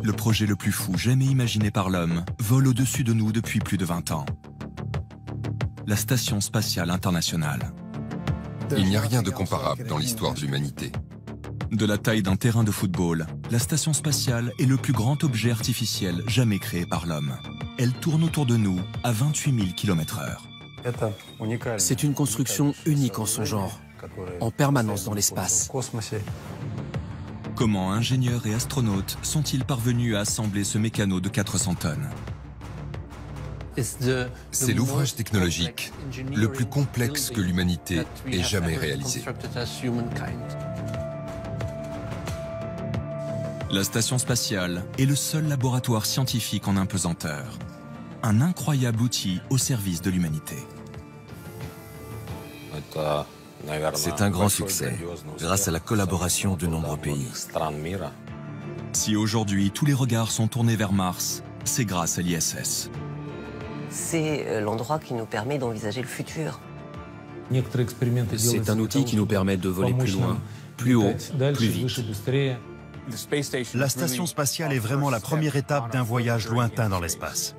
Le projet le plus fou jamais imaginé par l'homme vole au-dessus de nous depuis plus de 20 ans. La Station spatiale internationale. Il n'y a rien de comparable dans l'histoire de l'humanité. De la taille d'un terrain de football, la Station spatiale est le plus grand objet artificiel jamais créé par l'homme. Elle tourne autour de nous à 28 000 km/h. C'est une construction unique en son genre, en permanence dans l'espace. Comment ingénieurs et astronautes sont-ils parvenus à assembler ce mécano de 400 tonnes? C'est l'ouvrage technologique le plus complexe que l'humanité ait jamais réalisé. La Station spatiale est le seul laboratoire scientifique en impesanteur. Un incroyable outil au service de l'humanité. C'est un grand succès, grâce à la collaboration de nombreux pays. Si aujourd'hui tous les regards sont tournés vers Mars, c'est grâce à l'ISS. C'est l'endroit qui nous permet d'envisager le futur. C'est un outil qui nous permet de voler plus loin, plus haut, plus vite. La station spatiale est vraiment la première étape d'un voyage lointain dans l'espace.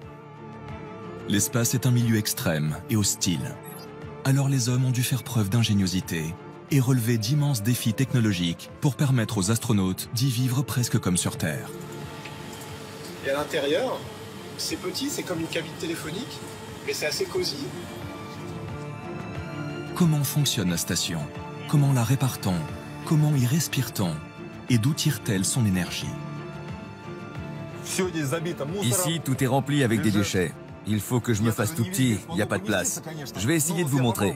L'espace est un milieu extrême et hostile. Alors les hommes ont dû faire preuve d'ingéniosité et relever d'immenses défis technologiques pour permettre aux astronautes d'y vivre presque comme sur Terre. Et à l'intérieur, c'est petit, c'est comme une cabine téléphonique, mais c'est assez cosy. Comment fonctionne la station? Comment la répare-t-on? Comment y respire-t-on? Et d'où tire-t-elle son énergie? Ici, tout est rempli avec des déchets. Il faut que je me fasse tout petit, il n'y a pas de place. Je vais essayer de vous montrer.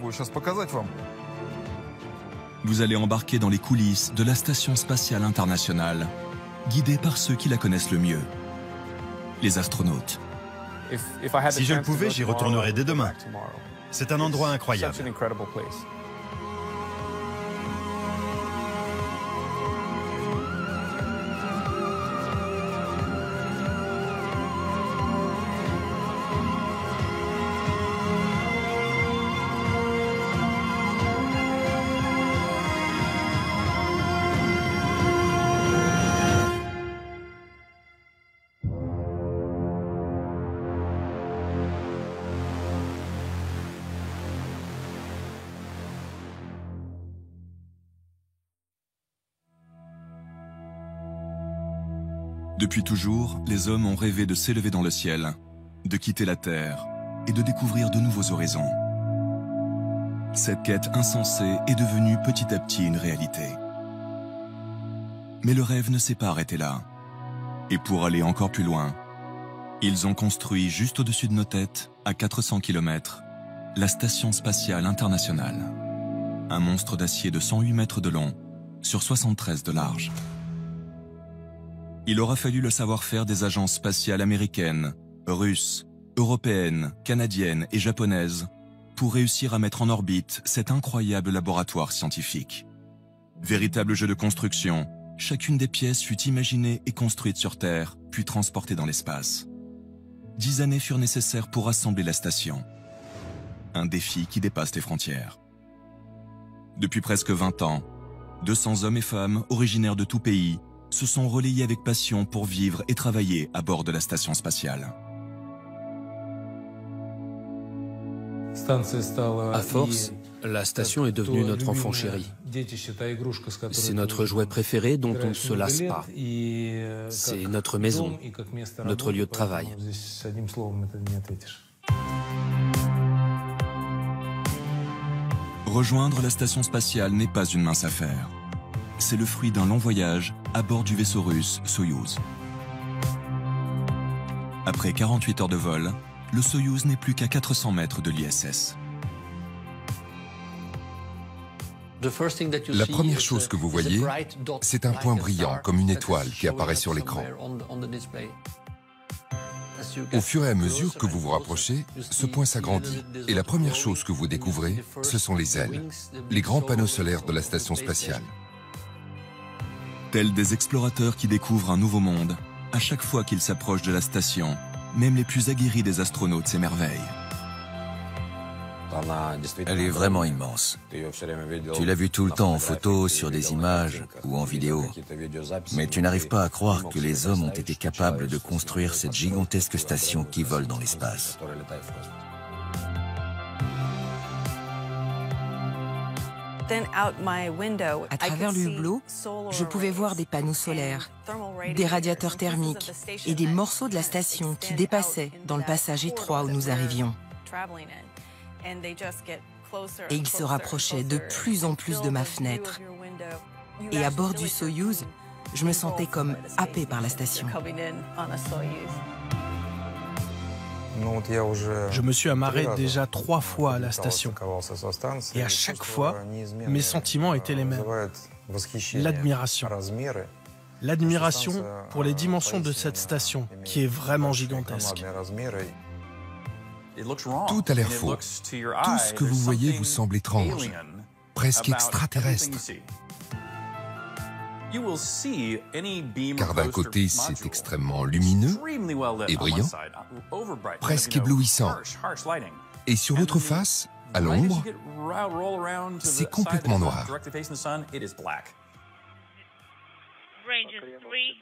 Vous allez embarquer dans les coulisses de la Station spatiale internationale, guidés par ceux qui la connaissent le mieux, les astronautes. Si je le pouvais, j'y retournerais dès demain. C'est un endroit incroyable. Depuis toujours, les hommes ont rêvé de s'élever dans le ciel, de quitter la Terre et de découvrir de nouveaux horizons. Cette quête insensée est devenue petit à petit une réalité. Mais le rêve ne s'est pas arrêté là. Et pour aller encore plus loin, ils ont construit juste au-dessus de nos têtes, à 400 km, la Station spatiale internationale. Un monstre d'acier de 108 mètres de long, sur 73 de large. Il aura fallu le savoir-faire des agences spatiales américaines, russes, européennes, canadiennes et japonaises pour réussir à mettre en orbite cet incroyable laboratoire scientifique. Véritable jeu de construction, chacune des pièces fut imaginée et construite sur Terre, puis transportée dans l'espace. 10 années furent nécessaires pour assembler la station. Un défi qui dépasse les frontières. Depuis presque 20 ans, 200 hommes et femmes originaires de tout pays se sont relayés avec passion pour vivre et travailler à bord de la station spatiale. À force, la station est devenue notre enfant chéri. C'est notre jouet préféré dont on ne se lasse pas. C'est notre maison, notre lieu de travail. Rejoindre la station spatiale n'est pas une mince affaire. C'est le fruit d'un long voyage à bord du vaisseau russe Soyouz. Après 48 heures de vol, le Soyouz n'est plus qu'à 400 mètres de l'ISS. La première chose que vous voyez, c'est un point brillant comme une étoile qui apparaît sur l'écran. Au fur et à mesure que vous vous rapprochez, ce point s'agrandit. Et la première chose que vous découvrez, ce sont les ailes, les grands panneaux solaires de la station spatiale. Tels des explorateurs qui découvrent un nouveau monde, à chaque fois qu'ils s'approchent de la station, même les plus aguerris des astronautes s'émerveillent. Elle est vraiment immense. Tu l'as vu tout le temps en photo, sur des images ou en vidéo. Mais tu n'arrives pas à croire que les hommes ont été capables de construire cette gigantesque station qui vole dans l'espace. À travers le hublot, je pouvais voir des panneaux solaires, des radiateurs thermiques et des morceaux de la station qui dépassaient dans le passage étroit où nous arrivions. Et ils se rapprochaient de plus en plus de ma fenêtre. Et à bord du Soyouz, je me sentais comme happée par la station. Je me suis amarré déjà 3 fois à la station. Et à chaque fois, mes sentiments étaient les mêmes. L'admiration. L'admiration pour les dimensions de cette station, qui est vraiment gigantesque. Tout a l'air faux. Tout ce que vous voyez vous semble étrange, presque extraterrestre. Car d'un côté, c'est extrêmement lumineux et brillant, presque éblouissant. Et sur l'autre face, à l'ombre, c'est complètement noir. Range is 3.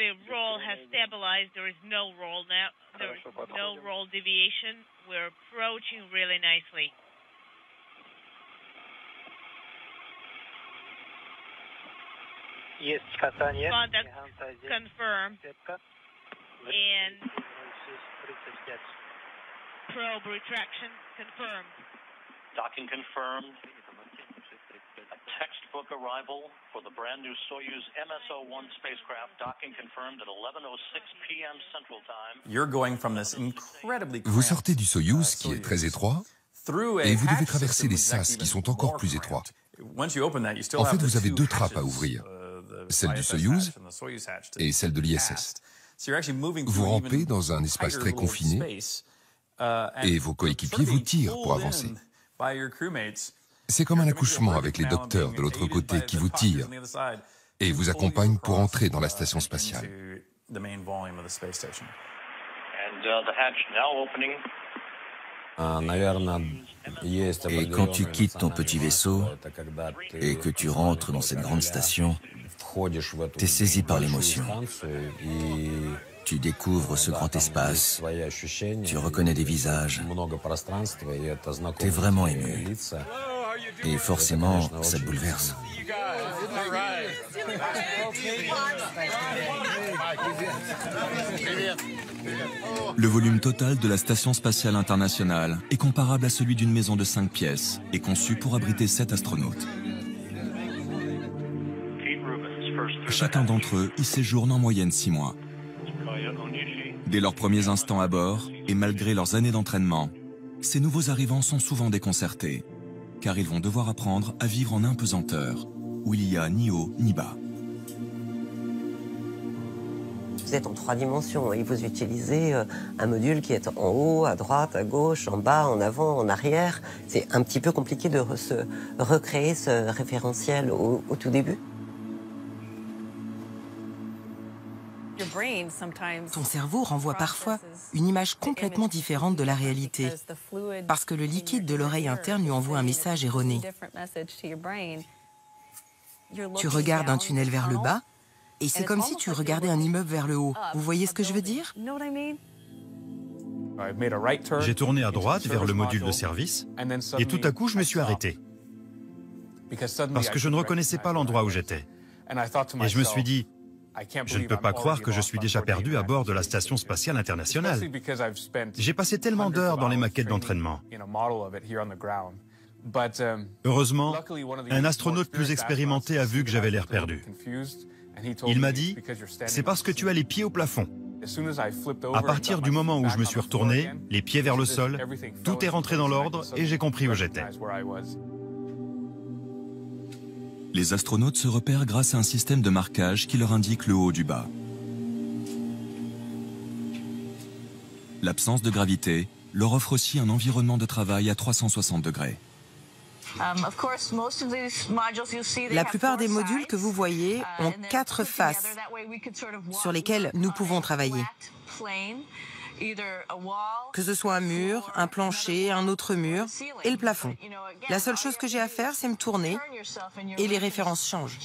The roll has stabilized. There is no roll now. There is no roll deviation. We're approaching really nicely. Yes, Catania. Contact confirmed. And probe retraction confirmed. Docking confirmed. A textbook arrival for the brand new Soyuz MSO-1 spacecraft. Docking confirmed at 11:06 p.m. Central Time. Vous sortez du Soyouz, qui est très étroit, et vous devez traverser des sas qui sont encore plus étroits. En fait, vous avez 2 trappes à ouvrir, celle du Soyouz et celle de l'ISS. Vous rampez dans un espace très confiné, et vos coéquipiers vous tirent pour avancer. C'est comme un accouchement avec les docteurs de l'autre côté qui vous tirent et vous accompagnent pour entrer dans la station spatiale. Et quand tu quittes ton petit vaisseau et que tu rentres dans cette grande station, tu es saisi par l'émotion. Tu découvres ce grand espace, tu reconnais des visages, tu es vraiment ému. Et forcément, ça te bouleverse. Le volume total de la Station spatiale internationale est comparable à celui d'une maison de 5 pièces et conçu pour abriter 7 astronautes. Chacun d'entre eux y séjourne en moyenne 6 mois. Dès leurs premiers instants à bord, et malgré leurs années d'entraînement, ces nouveaux arrivants sont souvent déconcertés, car ils vont devoir apprendre à vivre en impesanteur, où il n'y a ni haut ni bas. Vous êtes en 3 dimensions et vous utilisez un module qui est en haut, à droite, à gauche, en bas, en avant, en arrière. C'est un petit peu compliqué de recréer ce référentiel au tout début. Ton cerveau renvoie parfois une image complètement différente de la réalité, parce que le liquide de l'oreille interne lui envoie un message erroné. Tu regardes un tunnel vers le bas, et c'est comme si tu regardais un immeuble vers le haut. Vous voyez ce que je veux dire? J'ai tourné à droite vers le module de service, et tout à coup, je me suis arrêté. Parce que je ne reconnaissais pas l'endroit où j'étais. Et je me suis dit, je ne peux pas croire que je suis déjà perdu à bord de la Station spatiale internationale. J'ai passé tellement d'heures dans les maquettes d'entraînement. Heureusement, un astronaute plus expérimenté a vu que j'avais l'air perdu. Il m'a dit, c'est parce que tu as les pieds au plafond. À partir du moment où je me suis retourné, les pieds vers le sol, tout est rentré dans l'ordre et j'ai compris où j'étais. Les astronautes se repèrent grâce à un système de marquage qui leur indique le haut du bas. L'absence de gravité leur offre aussi un environnement de travail à 360 degrés. La plupart des modules que vous voyez ont 4 faces sur lesquelles nous pouvons travailler. Que ce soit un mur, un plancher, un autre mur et le plafond. La seule chose que j'ai à faire, c'est me tourner et les références changent.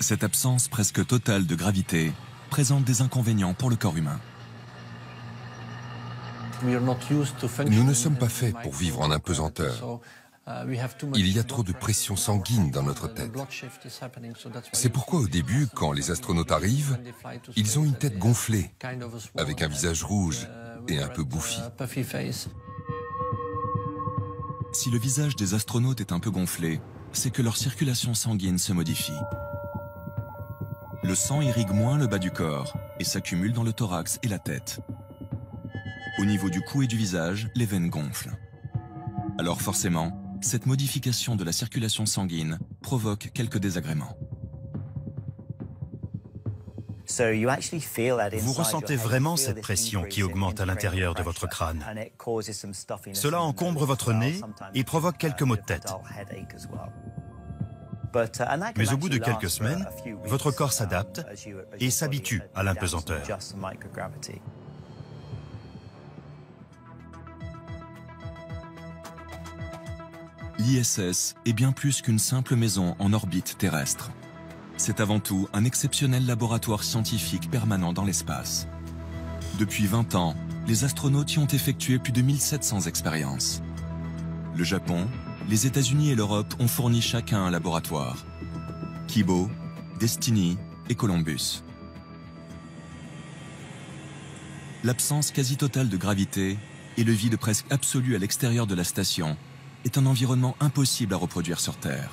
Cette absence presque totale de gravité présente des inconvénients pour le corps humain. Nous ne sommes pas faits pour vivre en apesanteur. Il y a trop de pression sanguine dans notre tête. C'est pourquoi au début, quand les astronautes arrivent, ils ont une tête gonflée, avec un visage rouge et un peu bouffi. Si le visage des astronautes est un peu gonflé, c'est que leur circulation sanguine se modifie. Le sang irrigue moins le bas du corps et s'accumule dans le thorax et la tête. Au niveau du cou et du visage, les veines gonflent. Alors forcément, cette modification de la circulation sanguine provoque quelques désagréments. Vous ressentez vraiment cette pression qui augmente à l'intérieur de votre crâne. Cela encombre votre nez et provoque quelques maux de tête. Mais au bout de quelques semaines, votre corps s'adapte et s'habitue à l'impesanteur. L'ISS est bien plus qu'une simple maison en orbite terrestre. C'est avant tout un exceptionnel laboratoire scientifique permanent dans l'espace. Depuis 20 ans, les astronautes y ont effectué plus de 1700 expériences. Le Japon, les États-Unis et l'Europe ont fourni chacun un laboratoire. Kibo, Destiny et Columbus. L'absence quasi totale de gravité et le vide presque absolu à l'extérieur de la station est un environnement impossible à reproduire sur Terre.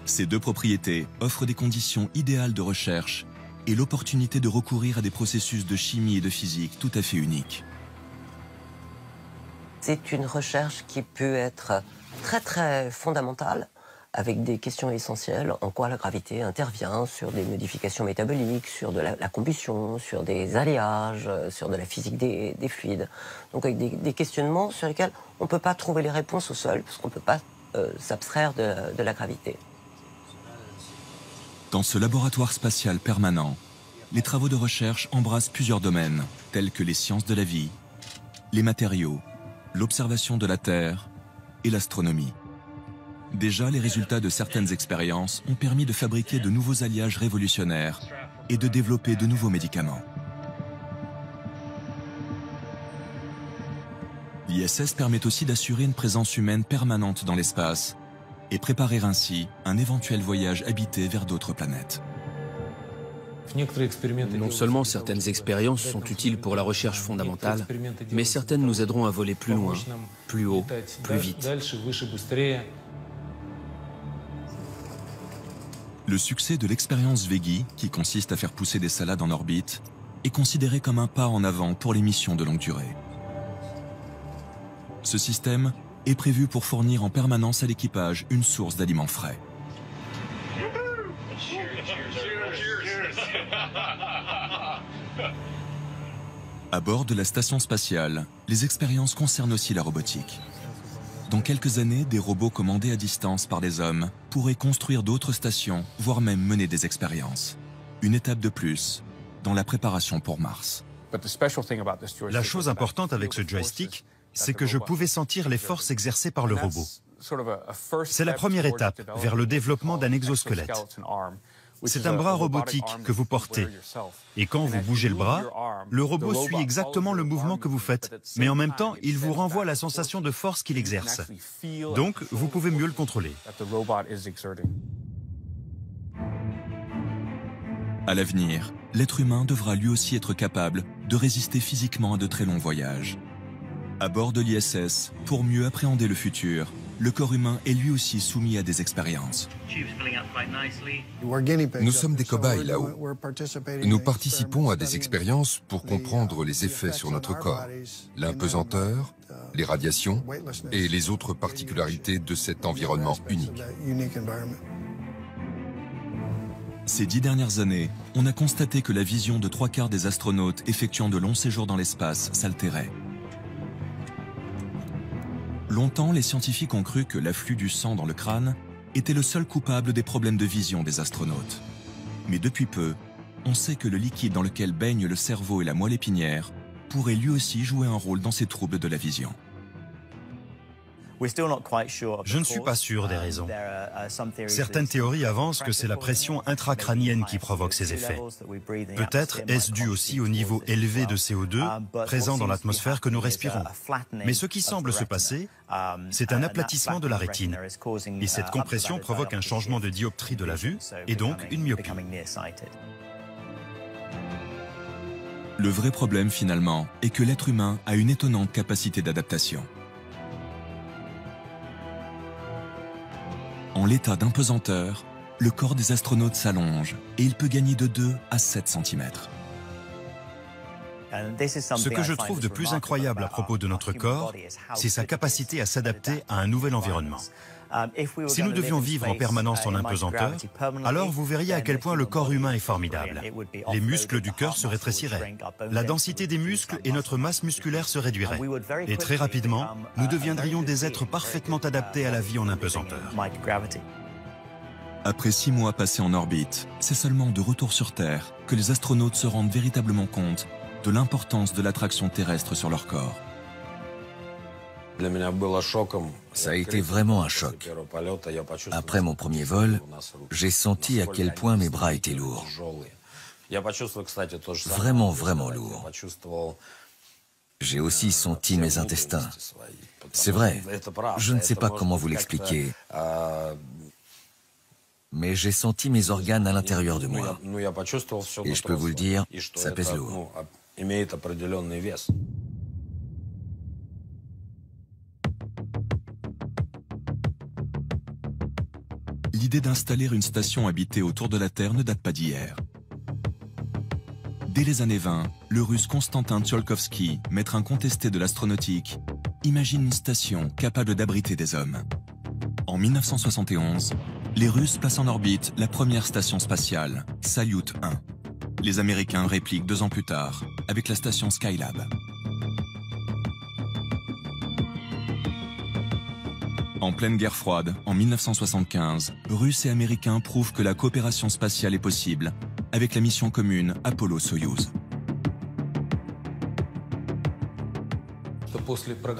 Ces deux propriétés offrent des conditions idéales de recherche et l'opportunité de recourir à des processus de chimie et de physique tout à fait uniques. C'est une recherche qui peut être très fondamentale, avec des questions essentielles, en quoi la gravité intervient sur des modifications métaboliques, sur de la combustion, sur des alliages, sur de la physique des fluides. Donc avec des questionnements sur lesquels on ne peut pas trouver les réponses au sol, parce qu'on ne peut pas s'abstraire de la gravité. Dans ce laboratoire spatial permanent, les travaux de recherche embrassent plusieurs domaines, tels que les sciences de la vie, les matériaux, l'observation de la Terre et l'astronomie. Déjà, les résultats de certaines expériences ont permis de fabriquer de nouveaux alliages révolutionnaires et de développer de nouveaux médicaments. L'ISS permet aussi d'assurer une présence humaine permanente dans l'espace et préparer ainsi un éventuel voyage habité vers d'autres planètes. Non seulement certaines expériences sont utiles pour la recherche fondamentale, mais certaines nous aideront à voler plus loin, plus haut, plus vite. Le succès de l'expérience Veggie, qui consiste à faire pousser des salades en orbite, est considéré comme un pas en avant pour les missions de longue durée. Ce système est prévu pour fournir en permanence à l'équipage une source d'aliments frais. À bord de la station spatiale, les expériences concernent aussi la robotique. Dans quelques années, des robots commandés à distance par des hommes pourraient construire d'autres stations, voire même mener des expériences. Une étape de plus dans la préparation pour Mars. La chose importante avec ce joystick, c'est que je pouvais sentir les forces exercées par le robot. C'est la première étape vers le développement d'un exosquelette. C'est un bras robotique que vous portez. Et quand vous bougez le bras, le robot suit exactement le mouvement que vous faites. Mais en même temps, il vous renvoie la sensation de force qu'il exerce. Donc, vous pouvez mieux le contrôler. À l'avenir, l'être humain devra lui aussi être capable de résister physiquement à de très longs voyages. À bord de l'ISS, pour mieux appréhender le futur, le corps humain est lui aussi soumis à des expériences. Nous sommes des cobayes là-haut. Nous participons à des expériences pour comprendre les effets sur notre corps, l'impesanteur, les radiations et les autres particularités de cet environnement unique. Ces 10 dernières années, on a constaté que la vision de 3/4 des astronautes effectuant de longs séjours dans l'espace s'altérait. Longtemps, les scientifiques ont cru que l'afflux du sang dans le crâne était le seul coupable des problèmes de vision des astronautes. Mais depuis peu, on sait que le liquide dans lequel baigne le cerveau et la moelle épinière pourrait lui aussi jouer un rôle dans ces troubles de la vision. Je ne suis pas sûr des raisons. Certaines théories avancent que c'est la pression intracrânienne qui provoque ces effets. Peut-être est-ce dû aussi au niveau élevé de CO2 présent dans l'atmosphère que nous respirons. Mais ce qui semble se passer, c'est un aplatissement de la rétine. Et cette compression provoque un changement de dioptrie de la vue et donc une myopie. Le vrai problème finalement est que l'être humain a une étonnante capacité d'adaptation. En l'état d'impesanteur, le corps des astronautes s'allonge et il peut gagner de 2 à 7 cm. Ce que je trouve de plus incroyable à propos de notre corps, c'est sa capacité à s'adapter à un nouvel environnement. Si nous devions vivre en permanence en impesanteur, alors vous verriez à quel point le corps humain est formidable. Les muscles du cœur se rétréciraient, la densité des muscles et notre masse musculaire se réduiraient. Et très rapidement, nous deviendrions des êtres parfaitement adaptés à la vie en impesanteur. Après 6 mois passés en orbite, c'est seulement de retour sur Terre que les astronautes se rendent véritablement compte de l'importance de l'attraction terrestre sur leur corps. Ça a été vraiment un choc. Après mon premier vol, j'ai senti à quel point mes bras étaient lourds. Vraiment, vraiment lourds. J'ai aussi senti mes intestins. C'est vrai, je ne sais pas comment vous l'expliquer, mais j'ai senti mes organes à l'intérieur de moi. Et je peux vous le dire, ça pèse lourd. L'idée d'installer une station habitée autour de la Terre ne date pas d'hier. Dès les années 20, le russe Konstantin Tsiolkovsky, maître incontesté de l'astronautique, imagine une station capable d'abriter des hommes. En 1971, les Russes placent en orbite la première station spatiale, Salyut 1. Les Américains répliquent 2 ans plus tard, avec la station Skylab. En pleine guerre froide, en 1975, Russes et Américains prouvent que la coopération spatiale est possible avec la mission commune Apollo-Soyouz.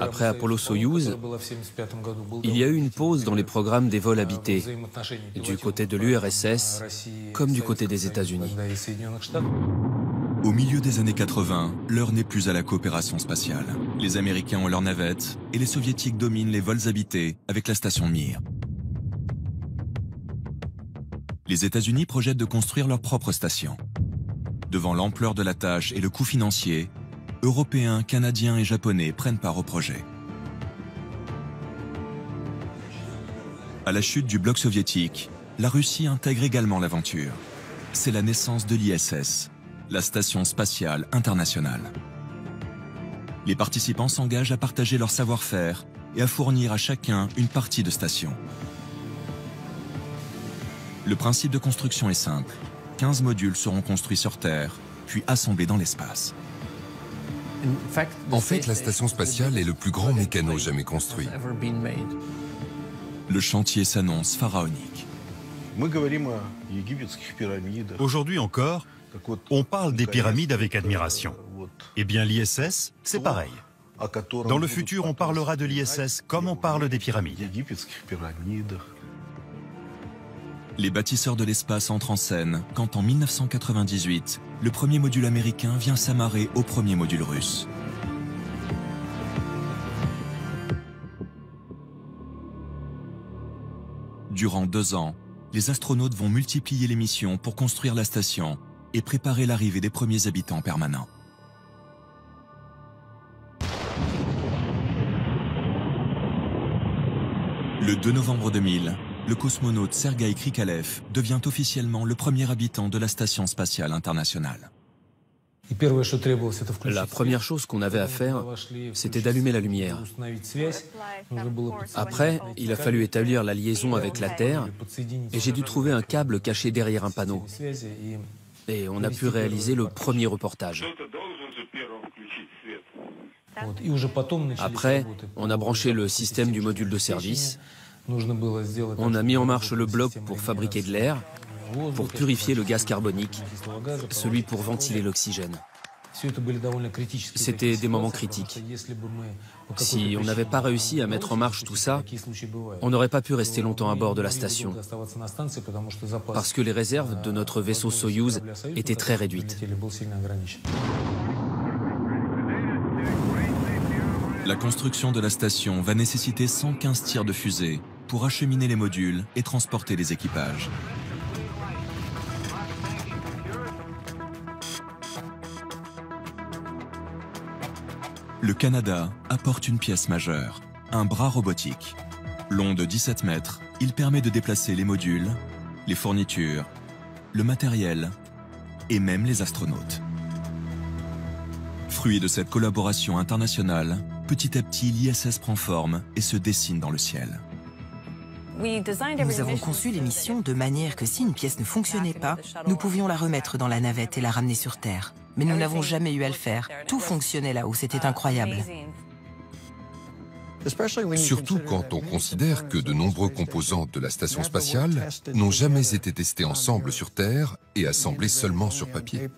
Après Apollo-Soyouz, il y a eu une pause dans les programmes des vols habités, du côté de l'URSS comme du côté des États-Unis. Au milieu des années 80, l'heure n'est plus à la coopération spatiale. Les Américains ont leurs navettes et les Soviétiques dominent les vols habités avec la station Mir. Les États-Unis projettent de construire leur propre station. Devant l'ampleur de la tâche et le coût financier, Européens, Canadiens et Japonais prennent part au projet. À la chute du bloc soviétique, la Russie intègre également l'aventure. C'est la naissance de l'ISS, la Station spatiale internationale. Les participants s'engagent à partager leur savoir-faire et à fournir à chacun une partie de station. Le principe de construction est simple. 15 modules seront construits sur Terre, puis assemblés dans l'espace. En fait, la station spatiale est le plus grand mécano jamais construit. Le chantier s'annonce pharaonique. Aujourd'hui encore, on parle des pyramides avec admiration. Eh bien, l'ISS, c'est pareil. Dans le futur, on parlera de l'ISS comme on parle des pyramides. Les bâtisseurs de l'espace entrent en scène quand, en 1998, le premier module américain vient s'amarrer au premier module russe. Durant 2 ans, les astronautes vont multiplier les missions pour construire la station et préparer l'arrivée des premiers habitants permanents. Le 2 novembre 2000, le cosmonaute Sergueï Krikalev devient officiellement le premier habitant de la Station spatiale internationale. La première chose qu'on avait à faire, c'était d'allumer la lumière. Après, il a fallu établir la liaison avec la Terre et j'ai dû trouver un câble caché derrière un panneau. Et on a pu réaliser le premier reportage. Après, on a branché le système du module de service. On a mis en marche le bloc pour fabriquer de l'air, pour purifier le gaz carbonique, celui pour ventiler l'oxygène. C'était des moments critiques. Si on n'avait pas réussi à mettre en marche tout ça, on n'aurait pas pu rester longtemps à bord de la station, parce que les réserves de notre vaisseau Soyouz étaient très réduites. La construction de la station va nécessiter 115 tirs de fusée pour acheminer les modules et transporter les équipages. Le Canada apporte une pièce majeure, un bras robotique. Long de 17 mètres, il permet de déplacer les modules, les fournitures, le matériel et même les astronautes. Fruit de cette collaboration internationale, petit à petit l'ISS prend forme et se dessine dans le ciel. Nous avons conçu les missions de manière que si une pièce ne fonctionnait pas, nous pouvions la remettre dans la navette et la ramener sur Terre. Mais nous n'avons jamais eu à le faire. Tout fonctionnait là-haut, c'était incroyable. Surtout quand on considère que de nombreux composants de la station spatiale n'ont jamais été testés ensemble sur Terre et assemblés seulement sur papier.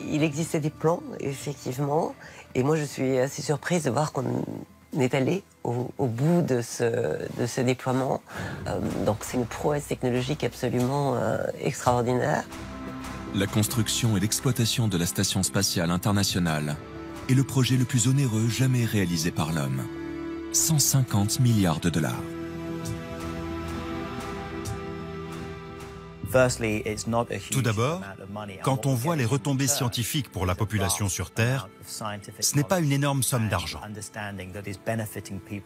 Il existait des plans, effectivement, et moi je suis assez surprise de voir qu'on est allé au bout de ce déploiement. Donc c'est une prouesse technologique absolument extraordinaire. La construction et l'exploitation de la Station spatiale internationale est le projet le plus onéreux jamais réalisé par l'homme. 150 milliards de $. Tout d'abord, quand on voit les retombées scientifiques pour la population sur Terre, ce n'est pas une énorme somme d'argent.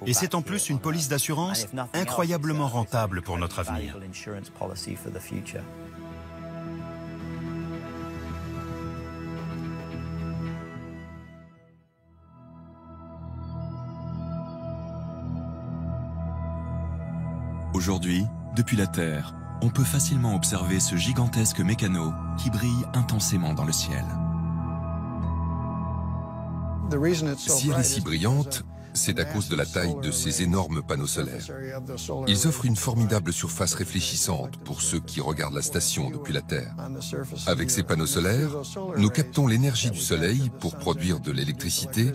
Et c'est en plus une police d'assurance incroyablement rentable pour notre avenir. Aujourd'hui, depuis la Terre, on peut facilement observer ce gigantesque mécano qui brille intensément dans le ciel. Si elle est si brillante, c'est à cause de la taille de ces énormes panneaux solaires. Ils offrent une formidable surface réfléchissante pour ceux qui regardent la station depuis la Terre. Avec ces panneaux solaires, nous captons l'énergie du Soleil pour produire de l'électricité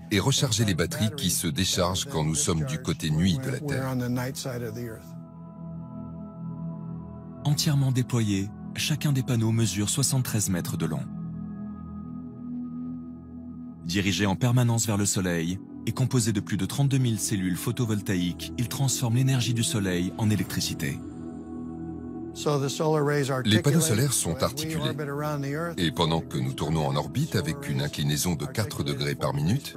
et recharger les batteries qui se déchargent quand nous sommes du côté nuit de la Terre. Entièrement déployés, chacun des panneaux mesure 73 mètres de long. Dirigés en permanence vers le Soleil et composés de plus de 32 000 cellules photovoltaïques, ils transforment l'énergie du Soleil en électricité. Les panneaux solaires sont articulés. Et pendant que nous tournons en orbite avec une inclinaison de 4 degrés par minute,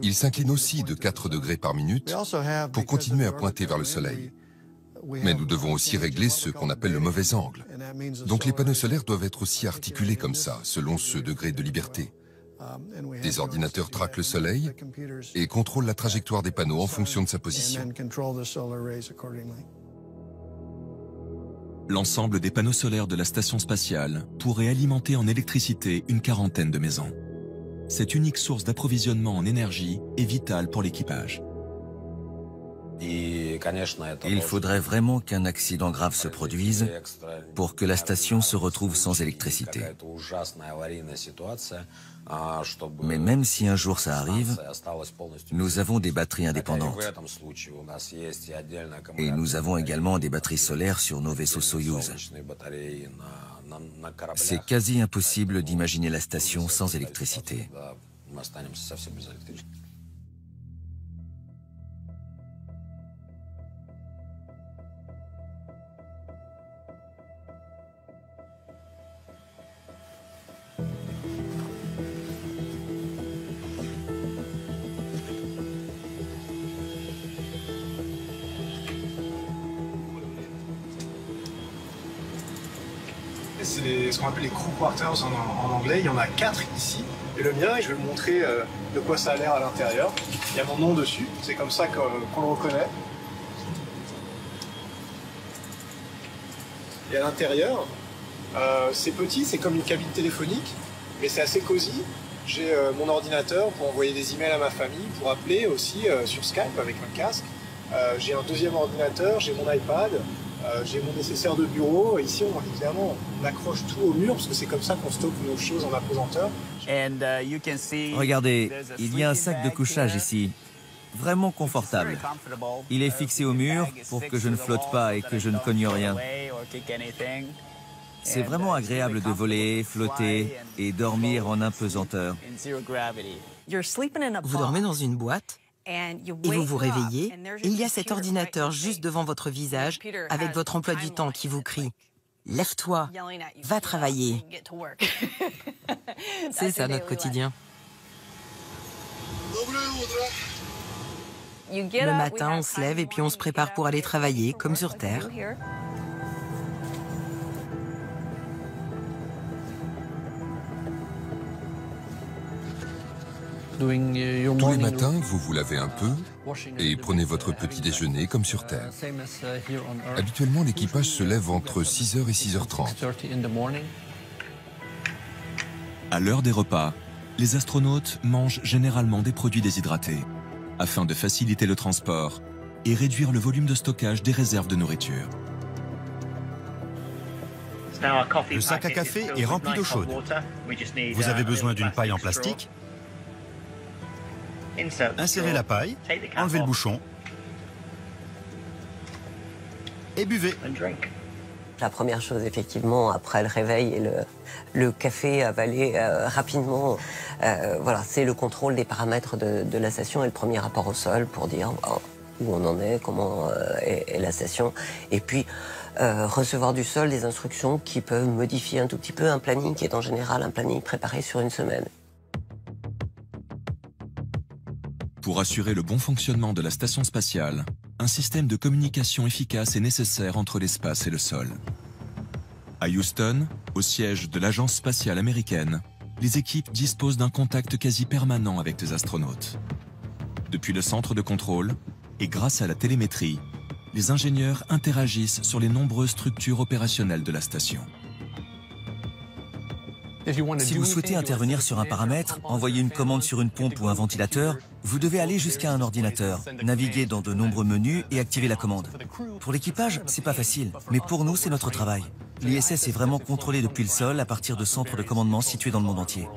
ils s'inclinent aussi de 4 degrés par minute pour continuer à pointer vers le Soleil. Mais nous devons aussi régler ce qu'on appelle le mauvais angle. Donc les panneaux solaires doivent être aussi articulés comme ça, selon ce degré de liberté. Des ordinateurs traquent le Soleil et contrôlent la trajectoire des panneaux en fonction de sa position. L'ensemble des panneaux solaires de la station spatiale pourrait alimenter en électricité une quarantaine de maisons. Cette unique source d'approvisionnement en énergie est vitale pour l'équipage. Il faudrait vraiment qu'un accident grave se produise pour que la station se retrouve sans électricité. Mais même si un jour ça arrive, nous avons des batteries indépendantes. Et nous avons également des batteries solaires sur nos vaisseaux Soyouz. C'est quasi impossible d'imaginer la station sans électricité. C'est ce qu'on appelle les crew quarters en anglais. Il y en a 4 ici. Et le mien, je vais vous montrer de quoi ça a l'air à l'intérieur. Il y a mon nom dessus. C'est comme ça qu'on le reconnaît. Et à l'intérieur, c'est petit, c'est comme une cabine téléphonique, mais c'est assez cosy. J'ai mon ordinateur pour envoyer des emails à ma famille, pour appeler aussi sur Skype avec un casque. J'ai un deuxième ordinateur, j'ai mon iPad, j'ai mon nécessaire de bureau. Ici, évidemment, on accroche tout au mur parce que c'est comme ça qu'on stocke nos choses en apesanteur. Regardez, il y a un sac de couchage ici, vraiment confortable. Il est fixé au mur pour que je ne flotte pas et que je ne cogne rien. C'est vraiment agréable de voler, flotter et dormir en apesanteur. Vous dormez dans une boîte et vous vous réveillez, et il y a cet ordinateur juste devant votre visage avec votre emploi du temps qui vous crie « Lève-toi, va travailler ». C'est ça notre quotidien. Le matin, on se lève et puis on se prépare pour aller travailler, comme sur Terre. Tous les matins, vous vous lavez un peu et prenez votre petit déjeuner comme sur Terre. Habituellement, l'équipage se lève entre 6h et 6h30. À l'heure des repas, les astronautes mangent généralement des produits déshydratés, afin de faciliter le transport et réduire le volume de stockage des réserves de nourriture. Le sac à café est rempli d'eau chaude. Vous avez besoin d'une paille en plastique. Insérez la paille, enlevez le bouchon et buvez. La première chose, effectivement, après le réveil et le café avalé rapidement, voilà, c'est le contrôle des paramètres de la station et le premier rapport au sol pour dire où on en est, comment est la station. Et puis, recevoir du sol des instructions qui peuvent modifier un tout petit peu un planning qui est en général un planning préparé sur une semaine. Pour assurer le bon fonctionnement de la station spatiale, un système de communication efficace est nécessaire entre l'espace et le sol. À Houston, au siège de l'Agence spatiale américaine, les équipes disposent d'un contact quasi permanent avec les astronautes. Depuis le centre de contrôle, et grâce à la télémétrie, les ingénieurs interagissent sur les nombreuses structures opérationnelles de la station. Si vous souhaitez intervenir sur un paramètre, envoyer une commande sur une pompe ou un ventilateur, vous devez aller jusqu'à un ordinateur, naviguer dans de nombreux menus et activer la commande. Pour l'équipage, c'est pas facile, mais pour nous, c'est notre travail. L'ISS est vraiment contrôlé depuis le sol à partir de centres de commandement situés dans le monde entier.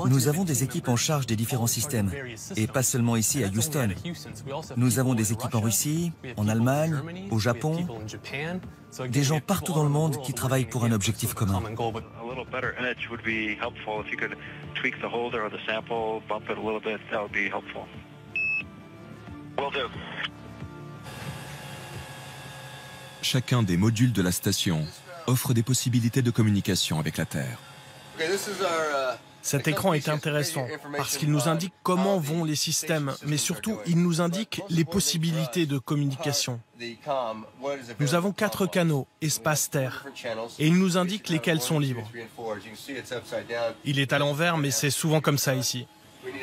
Nous avons des équipes en charge des différents systèmes, et pas seulement ici à Houston. Nous avons des équipes en Russie, en Allemagne, au Japon, des gens partout dans le monde qui travaillent pour un objectif commun. Chacun des modules de la station offre des possibilités de communication avec la Terre. Cet écran est intéressant parce qu'il nous indique comment vont les systèmes, mais surtout, il nous indique les possibilités de communication. Nous avons 4 canaux, espace-terre, et il nous indique lesquels sont libres. Il est à l'envers, mais c'est souvent comme ça ici.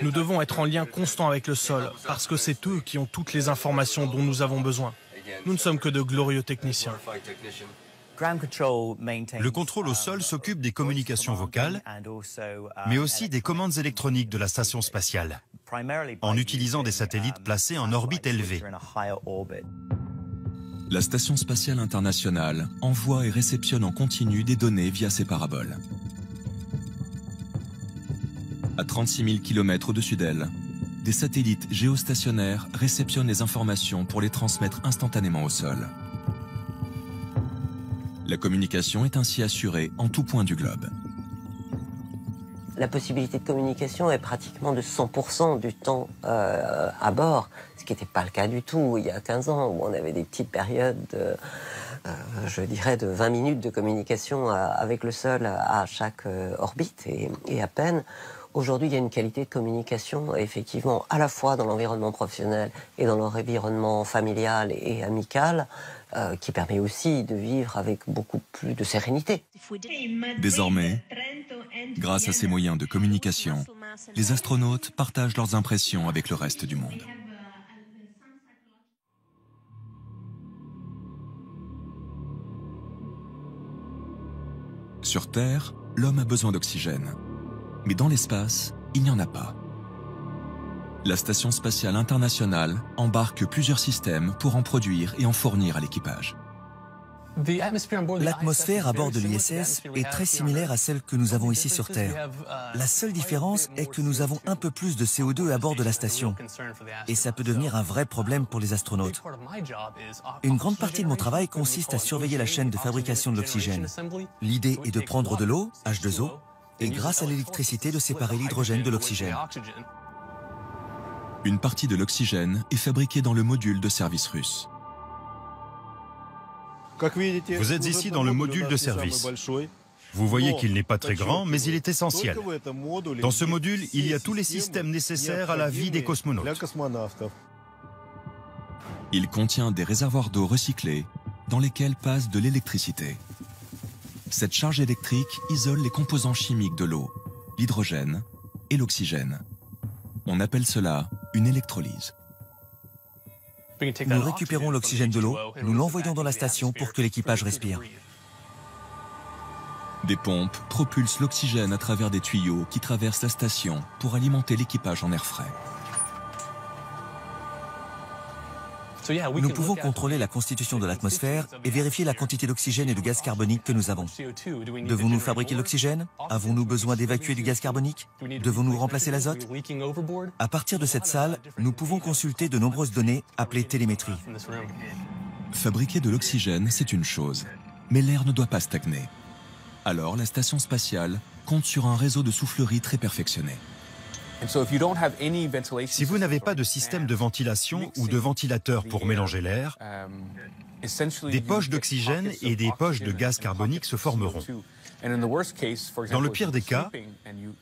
Nous devons être en lien constant avec le sol, parce que c'est eux qui ont toutes les informations dont nous avons besoin. Nous ne sommes que de glorieux techniciens. Le contrôle au sol s'occupe des communications vocales, mais aussi des commandes électroniques de la station spatiale, en utilisant des satellites placés en orbite élevée. La Station spatiale internationale envoie et réceptionne en continu des données via ses paraboles. À 36 000 km au-dessus d'elle, des satellites géostationnaires réceptionnent les informations pour les transmettre instantanément au sol. La communication est ainsi assurée en tout point du globe. La possibilité de communication est pratiquement de 100% du temps à bord, ce qui n'était pas le cas du tout il y a 15 ans, où on avait des petites périodes, je dirais, de 20 minutes de communication avec le sol à chaque orbite, et à peine. Aujourd'hui, il y a une qualité de communication, effectivement, à la fois dans l'environnement professionnel et dans l'environnement familial et amical, qui permet aussi de vivre avec beaucoup plus de sérénité. Désormais, grâce à ces moyens de communication, les astronautes partagent leurs impressions avec le reste du monde. Sur Terre, l'homme a besoin d'oxygène. Mais dans l'espace, il n'y en a pas. La Station spatiale internationale embarque plusieurs systèmes pour en produire et en fournir à l'équipage. L'atmosphère à bord de l'ISS est très similaire à celle que nous avons ici sur Terre. La seule différence est que nous avons un peu plus de CO2 à bord de la station. Et ça peut devenir un vrai problème pour les astronautes. Une grande partie de mon travail consiste à surveiller la chaîne de fabrication de l'oxygène. L'idée est de prendre de l'eau, H2O, et grâce à l'électricité de séparer l'hydrogène de l'oxygène. Une partie de l'oxygène est fabriquée dans le module de service russe. Vous êtes ici dans le module de service. Vous voyez qu'il n'est pas très grand, mais il est essentiel. Dans ce module, il y a tous les systèmes nécessaires à la vie des cosmonautes. Il contient des réservoirs d'eau recyclés dans lesquels passe de l'électricité. Cette charge électrique isole les composants chimiques de l'eau, l'hydrogène et l'oxygène. On appelle cela une électrolyse. Nous récupérons l'oxygène de l'eau, nous l'envoyons dans la station pour que l'équipage respire. Des pompes propulsent l'oxygène à travers des tuyaux qui traversent la station pour alimenter l'équipage en air frais. Nous pouvons contrôler la constitution de l'atmosphère et vérifier la quantité d'oxygène et de gaz carbonique que nous avons. Devons-nous fabriquer l'oxygène? Avons-nous besoin d'évacuer du gaz carbonique? Devons-nous remplacer l'azote? À partir de cette salle, nous pouvons consulter de nombreuses données appelées télémétrie. Fabriquer de l'oxygène, c'est une chose, mais l'air ne doit pas stagner. Alors la station spatiale compte sur un réseau de soufflerie très perfectionné. Si vous n'avez pas de système de ventilation ou de ventilateur pour mélanger l'air, des poches d'oxygène et des poches de gaz carbonique se formeront. Dans le pire des cas,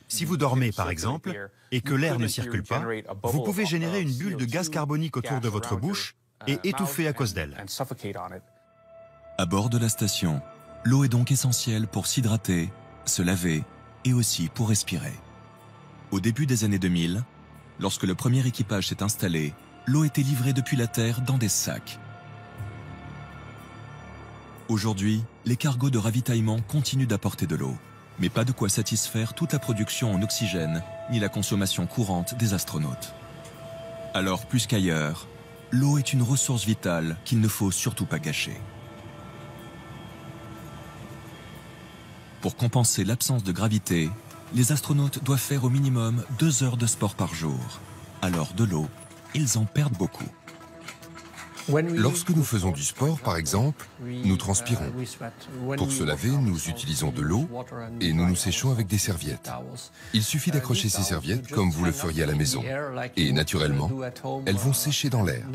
si vous dormez par exemple, et que l'air ne circule pas, vous pouvez générer une bulle de gaz carbonique autour de votre bouche et étouffer à cause d'elle. À bord de la station, l'eau est donc essentielle pour s'hydrater, se laver et aussi pour respirer. Au début des années 2000, lorsque le premier équipage s'est installé, l'eau était livrée depuis la Terre dans des sacs. Aujourd'hui, les cargos de ravitaillement continuent d'apporter de l'eau, mais pas de quoi satisfaire toute la production en oxygène ni la consommation courante des astronautes. Alors, plus qu'ailleurs, l'eau est une ressource vitale qu'il ne faut surtout pas gâcher. Pour compenser l'absence de gravité, les astronautes doivent faire au minimum 2 heures de sport par jour. Alors de l'eau, ils en perdent beaucoup. Lorsque nous faisons du sport, par exemple, nous transpirons. Pour se laver, nous utilisons de l'eau et nous nous séchons avec des serviettes. Il suffit d'accrocher ces serviettes comme vous le feriez à la maison. Et naturellement, elles vont sécher dans l'air.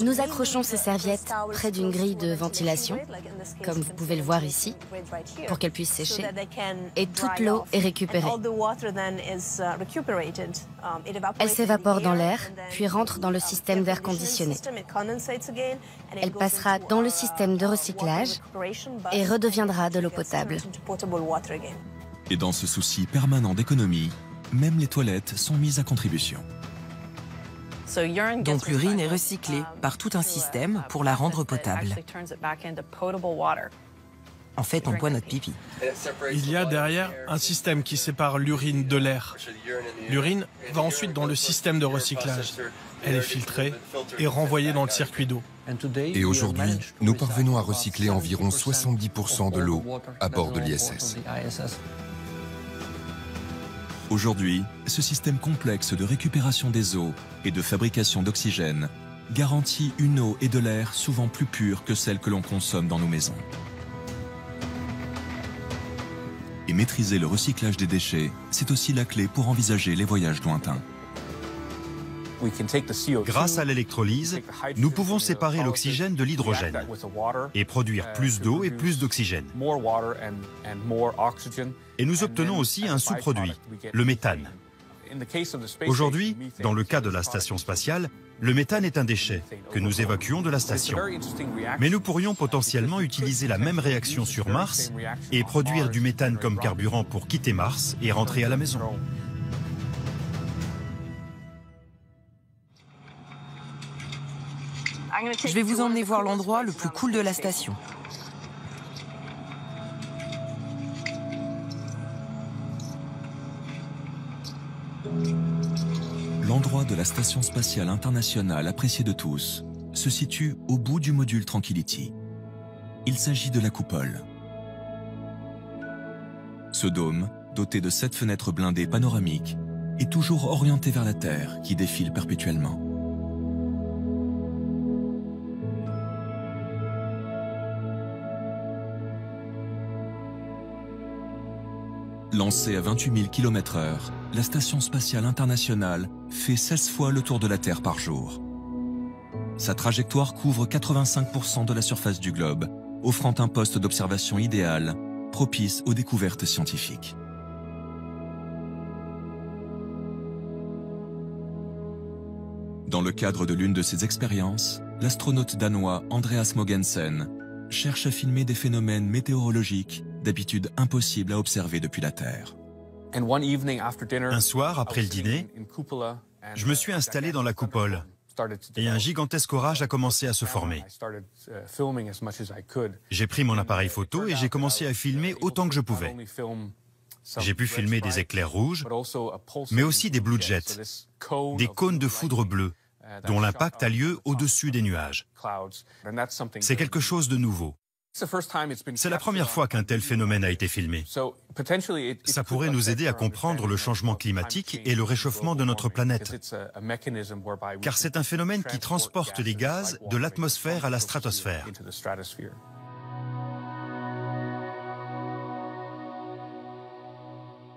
Nous accrochons ces serviettes près d'une grille de ventilation, comme vous pouvez le voir ici, pour qu'elles puissent sécher, et toute l'eau est récupérée. Elle s'évapore dans l'air, puis rentre dans le système d'air conditionné. Elle passera dans le système de recyclage et redeviendra de l'eau potable. Et dans ce souci permanent d'économie, même les toilettes sont mises à contribution. Donc l'urine est recyclée par tout un système pour la rendre potable. En fait, on boit notre pipi. Il y a derrière un système qui sépare l'urine de l'air. L'urine va ensuite dans le système de recyclage. Elle est filtrée et renvoyée dans le circuit d'eau. Et aujourd'hui, nous parvenons à recycler environ 70% de l'eau à bord de l'ISS. Aujourd'hui, ce système complexe de récupération des eaux et de fabrication d'oxygène garantit une eau et de l'air souvent plus pures que celles que l'on consomme dans nos maisons. Et maîtriser le recyclage des déchets, c'est aussi la clé pour envisager les voyages lointains. Grâce à l'électrolyse, nous pouvons séparer l'oxygène de l'hydrogène et produire plus d'eau et plus d'oxygène. Et nous obtenons aussi un sous-produit, le méthane. Aujourd'hui, dans le cas de la station spatiale, le méthane est un déchet que nous évacuons de la station. Mais nous pourrions potentiellement utiliser la même réaction sur Mars et produire du méthane comme carburant pour quitter Mars et rentrer à la maison. Je vais vous emmener voir l'endroit le plus cool de la station. L'endroit de la Station spatiale internationale apprécié de tous se situe au bout du module Tranquility. Il s'agit de la coupole. Ce dôme, doté de 7 fenêtres blindées panoramiques, est toujours orienté vers la Terre qui défile perpétuellement. Lancée à 28 000 km/h, la Station spatiale internationale fait 16 fois le tour de la Terre par jour. Sa trajectoire couvre 85% de la surface du globe, offrant un poste d'observation idéal, propice aux découvertes scientifiques. Dans le cadre de l'une de ces expériences, l'astronaute danois Andreas Mogensen cherche à filmer des phénomènes météorologiques d'habitude impossibles à observer depuis la Terre. Un soir, après le dîner, je me suis installé dans la coupole et un gigantesque orage a commencé à se former. J'ai pris mon appareil photo et j'ai commencé à filmer autant que je pouvais. J'ai pu filmer des éclairs rouges, mais aussi des blue jets, des cônes de foudre bleue, dont l'impact a lieu au-dessus des nuages. C'est quelque chose de nouveau. C'est la première fois qu'un tel phénomène a été filmé. Ça pourrait nous aider à comprendre le changement climatique et le réchauffement de notre planète. Car c'est un phénomène qui transporte les gaz de l'atmosphère à la stratosphère.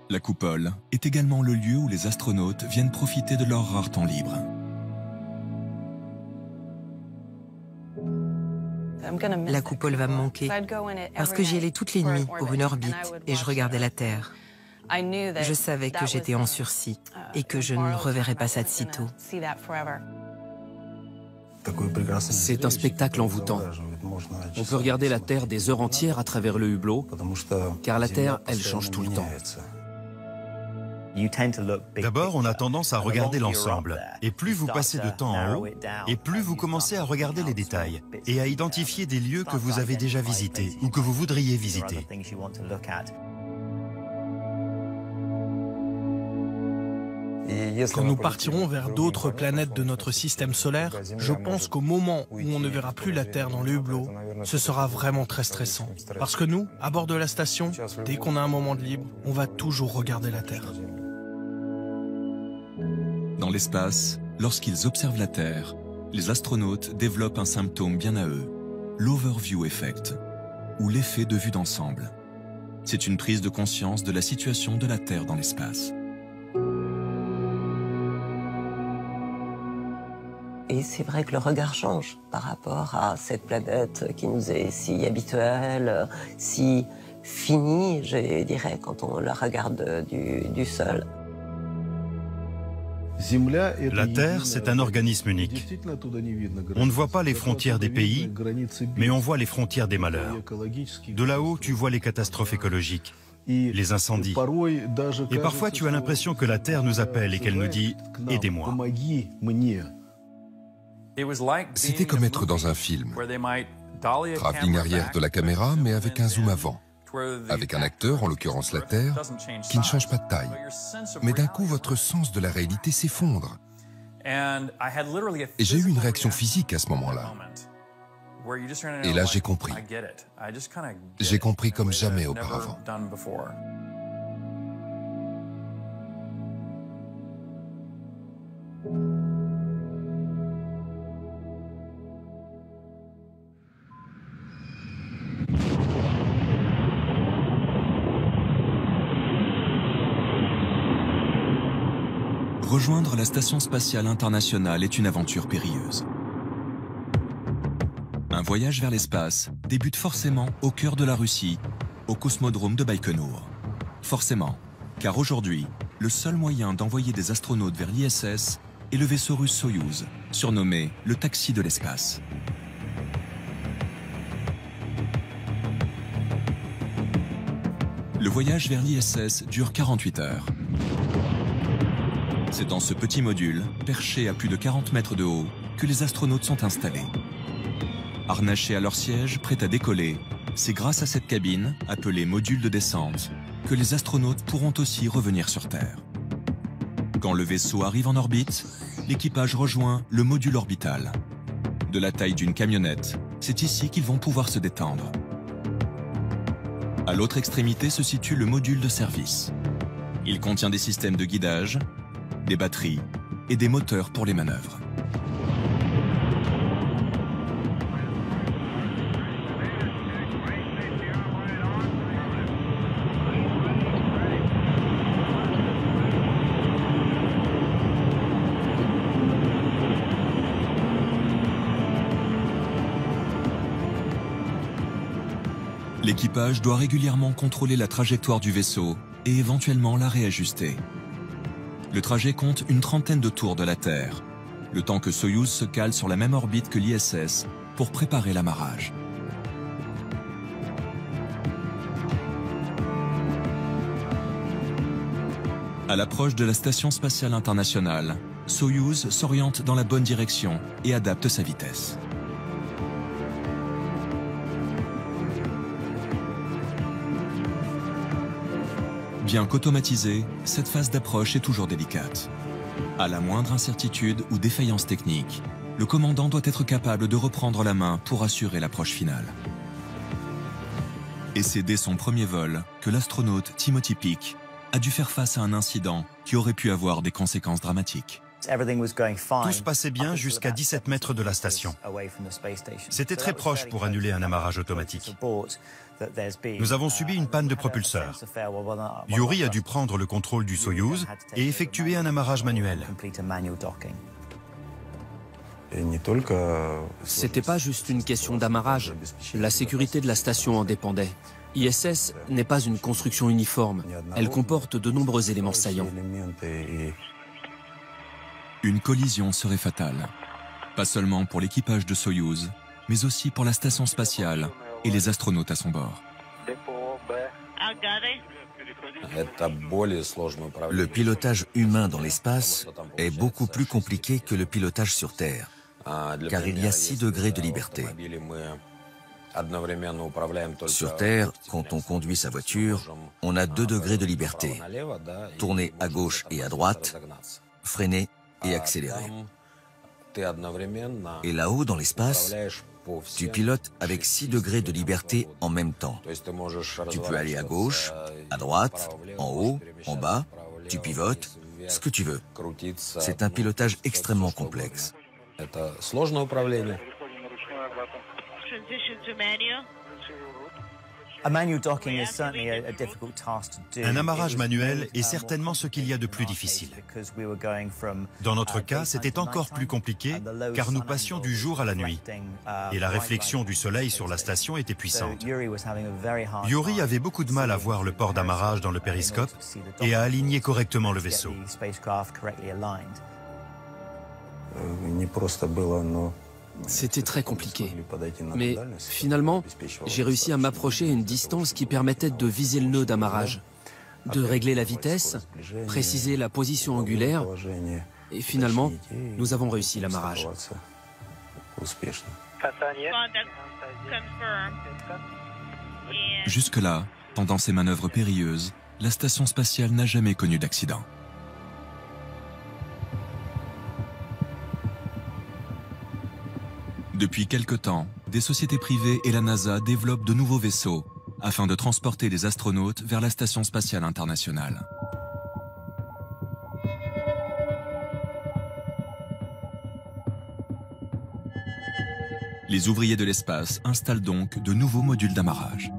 La coupole est également le lieu où les astronautes viennent profiter de leur rare temps libre. La coupole va me manquer, parce que j'y allais toutes les nuits pour une orbite et je regardais la Terre. Je savais que j'étais en sursis et que je ne reverrais pas ça de sitôt. C'est un spectacle envoûtant. On peut regarder la Terre des heures entières à travers le hublot, car la Terre, elle change tout le temps. D'abord, on a tendance à regarder l'ensemble. Et plus vous passez de temps en haut, et plus vous commencez à regarder les détails et à identifier des lieux que vous avez déjà visités ou que vous voudriez visiter. Quand nous partirons vers d'autres planètes de notre système solaire, je pense qu'au moment où on ne verra plus la Terre dans le hublot, ce sera vraiment très stressant. Parce que nous, à bord de la station, dès qu'on a un moment de libre, on va toujours regarder la Terre. Dans l'espace, lorsqu'ils observent la Terre, les astronautes développent un symptôme bien à eux, l'overview effect, ou l'effet de vue d'ensemble. C'est une prise de conscience de la situation de la Terre dans l'espace. Et c'est vrai que le regard change par rapport à cette planète qui nous est si habituelle, si finie, je dirais, quand on la regarde du sol. La Terre, c'est un organisme unique. On ne voit pas les frontières des pays, mais on voit les frontières des malheurs. De là-haut, tu vois les catastrophes écologiques, les incendies. Et parfois, tu as l'impression que la Terre nous appelle et qu'elle nous dit « Aidez-moi ». C'était comme être dans un film. Travelling arrière de la caméra, mais avec un zoom avant. Avec un acteur, en l'occurrence la Terre, qui ne change pas de taille. Mais d'un coup, votre sens de la réalité s'effondre. Et j'ai eu une réaction physique à ce moment-là. Et là, j'ai compris. J'ai compris comme jamais auparavant. Rejoindre la Station spatiale internationale est une aventure périlleuse. Un voyage vers l'espace débute forcément au cœur de la Russie, au cosmodrome de Baïkonour. Forcément, car aujourd'hui, le seul moyen d'envoyer des astronautes vers l'ISS est le vaisseau russe Soyouz, surnommé le taxi de l'espace. Le voyage vers l'ISS dure 48 heures. C'est dans ce petit module, perché à plus de 40 mètres de haut, que les astronautes sont installés. Harnachés à leur siège, prêts à décoller, c'est grâce à cette cabine, appelée module de descente, que les astronautes pourront aussi revenir sur Terre. Quand le vaisseau arrive en orbite, l'équipage rejoint le module orbital. De la taille d'une camionnette, c'est ici qu'ils vont pouvoir se détendre. À l'autre extrémité se situe le module de service. Il contient des systèmes de guidage, des batteries et des moteurs pour les manœuvres. L'équipage doit régulièrement contrôler la trajectoire du vaisseau et éventuellement la réajuster. Le trajet compte une trentaine de tours de la Terre, le temps que Soyouz se cale sur la même orbite que l'ISS pour préparer l'amarrage. À l'approche de la Station spatiale internationale, Soyouz s'oriente dans la bonne direction et adapte sa vitesse. Bien qu'automatisée, cette phase d'approche est toujours délicate. À la moindre incertitude ou défaillance technique, le commandant doit être capable de reprendre la main pour assurer l'approche finale. Et c'est dès son premier vol que l'astronaute Timothy Peake a dû faire face à un incident qui aurait pu avoir des conséquences dramatiques. Tout se passait bien jusqu'à 17 mètres de la station. C'était très proche pour annuler un amarrage automatique. Nous avons subi une panne de propulseur. Yuri a dû prendre le contrôle du Soyouz et effectuer un amarrage manuel. C'était pas juste une question d'amarrage. La sécurité de la station en dépendait. ISS n'est pas une construction uniforme. Elle comporte de nombreux éléments saillants. Une collision serait fatale. Pas seulement pour l'équipage de Soyouz, mais aussi pour la station spatiale et les astronautes à son bord. Le pilotage humain dans l'espace est beaucoup plus compliqué que le pilotage sur Terre, car il y a 6 degrés de liberté. Sur Terre, quand on conduit sa voiture, on a 2 degrés de liberté. Tourner à gauche et à droite, freiner et accélérer. Et là-haut, dans l'espace, tu pilotes avec 6 degrés de liberté en même temps. Tu peux aller à gauche, à droite, en haut, en bas, tu pivotes, ce que tu veux. C'est un pilotage extrêmement complexe. Un amarrage manuel est certainement ce qu'il y a de plus difficile. Dans notre cas, c'était encore plus compliqué car nous passions du jour à la nuit et la réflexion du soleil sur la station était puissante. Yuri avait beaucoup de mal à voir le port d'amarrage dans le périscope et à aligner correctement le vaisseau. C'était très compliqué. Mais finalement, j'ai réussi à m'approcher à une distance qui permettait de viser le nœud d'amarrage, de régler la vitesse, préciser la position angulaire, et finalement, nous avons réussi l'amarrage. Jusque-là, pendant ces manœuvres périlleuses, la station spatiale n'a jamais connu d'accident. Depuis quelque temps, des sociétés privées et la NASA développent de nouveaux vaisseaux afin de transporter des astronautes vers la Station spatiale internationale. Les ouvriers de l'espace installent donc de nouveaux modules d'amarrage.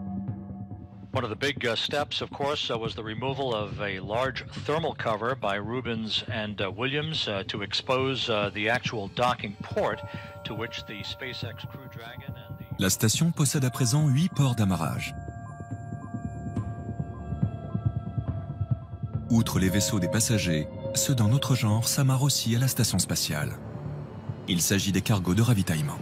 One of the big steps, of course, was the removal of a large thermal cover by Rubens and Williams to expose the actual docking port to which the SpaceX Crew Dragon and the... La station possède à présent 8 ports d'amarrage. Outre les vaisseaux des passagers, ceux d'un autre genre s'amarrent aussi à la station spatiale. Il s'agit des cargos de ravitaillement.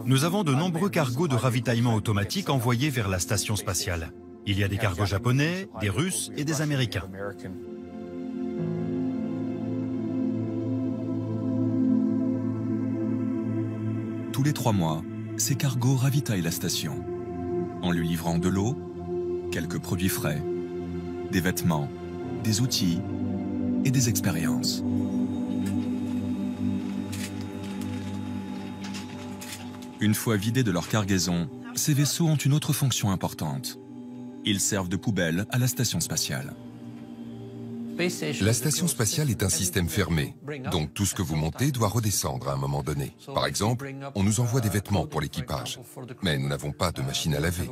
Nous avons de nombreux cargos de ravitaillement automatique envoyés vers la station spatiale. Il y a des cargos japonais, des Russes et des Américains. Tous les 3 mois, ces cargos ravitaillent la station, en lui livrant de l'eau, quelques produits frais, des vêtements, des outils et des expériences. Une fois vidés de leur cargaison, ces vaisseaux ont une autre fonction importante. Ils servent de poubelle à la station spatiale. La station spatiale est un système fermé, donc tout ce que vous montez doit redescendre à un moment donné. Par exemple, on nous envoie des vêtements pour l'équipage, mais nous n'avons pas de machine à laver.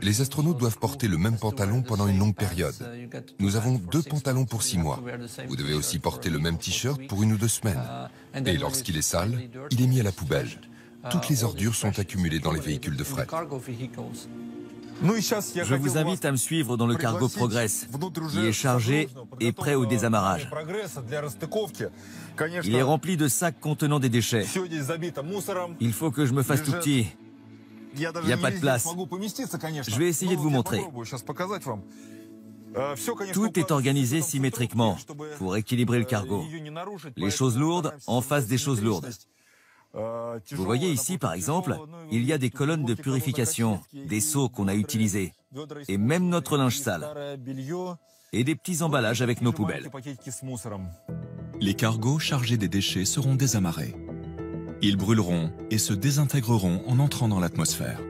Les astronautes doivent porter le même pantalon pendant une longue période. Nous avons 2 pantalons pour 6 mois. Vous devez aussi porter le même t-shirt pour 1 ou 2 semaines. Et lorsqu'il est sale, il est mis à la poubelle. Toutes les ordures sont accumulées dans les véhicules de fret. Je vous invite à me suivre dans le cargo Progress, qui est chargé et prêt au désamarrage. Il est rempli de sacs contenant des déchets. Il faut que je me fasse tout petit. Il n'y a pas de place. Je vais essayer de vous montrer. Tout est organisé symétriquement pour équilibrer le cargo. Les choses lourdes en face des choses lourdes. Vous voyez ici, par exemple, il y a des colonnes de purification, des seaux qu'on a utilisés, et même notre linge sale, et des petits emballages avec nos poubelles. Les cargos chargés des déchets seront désamarrés. Ils brûleront et se désintégreront en entrant dans l'atmosphère.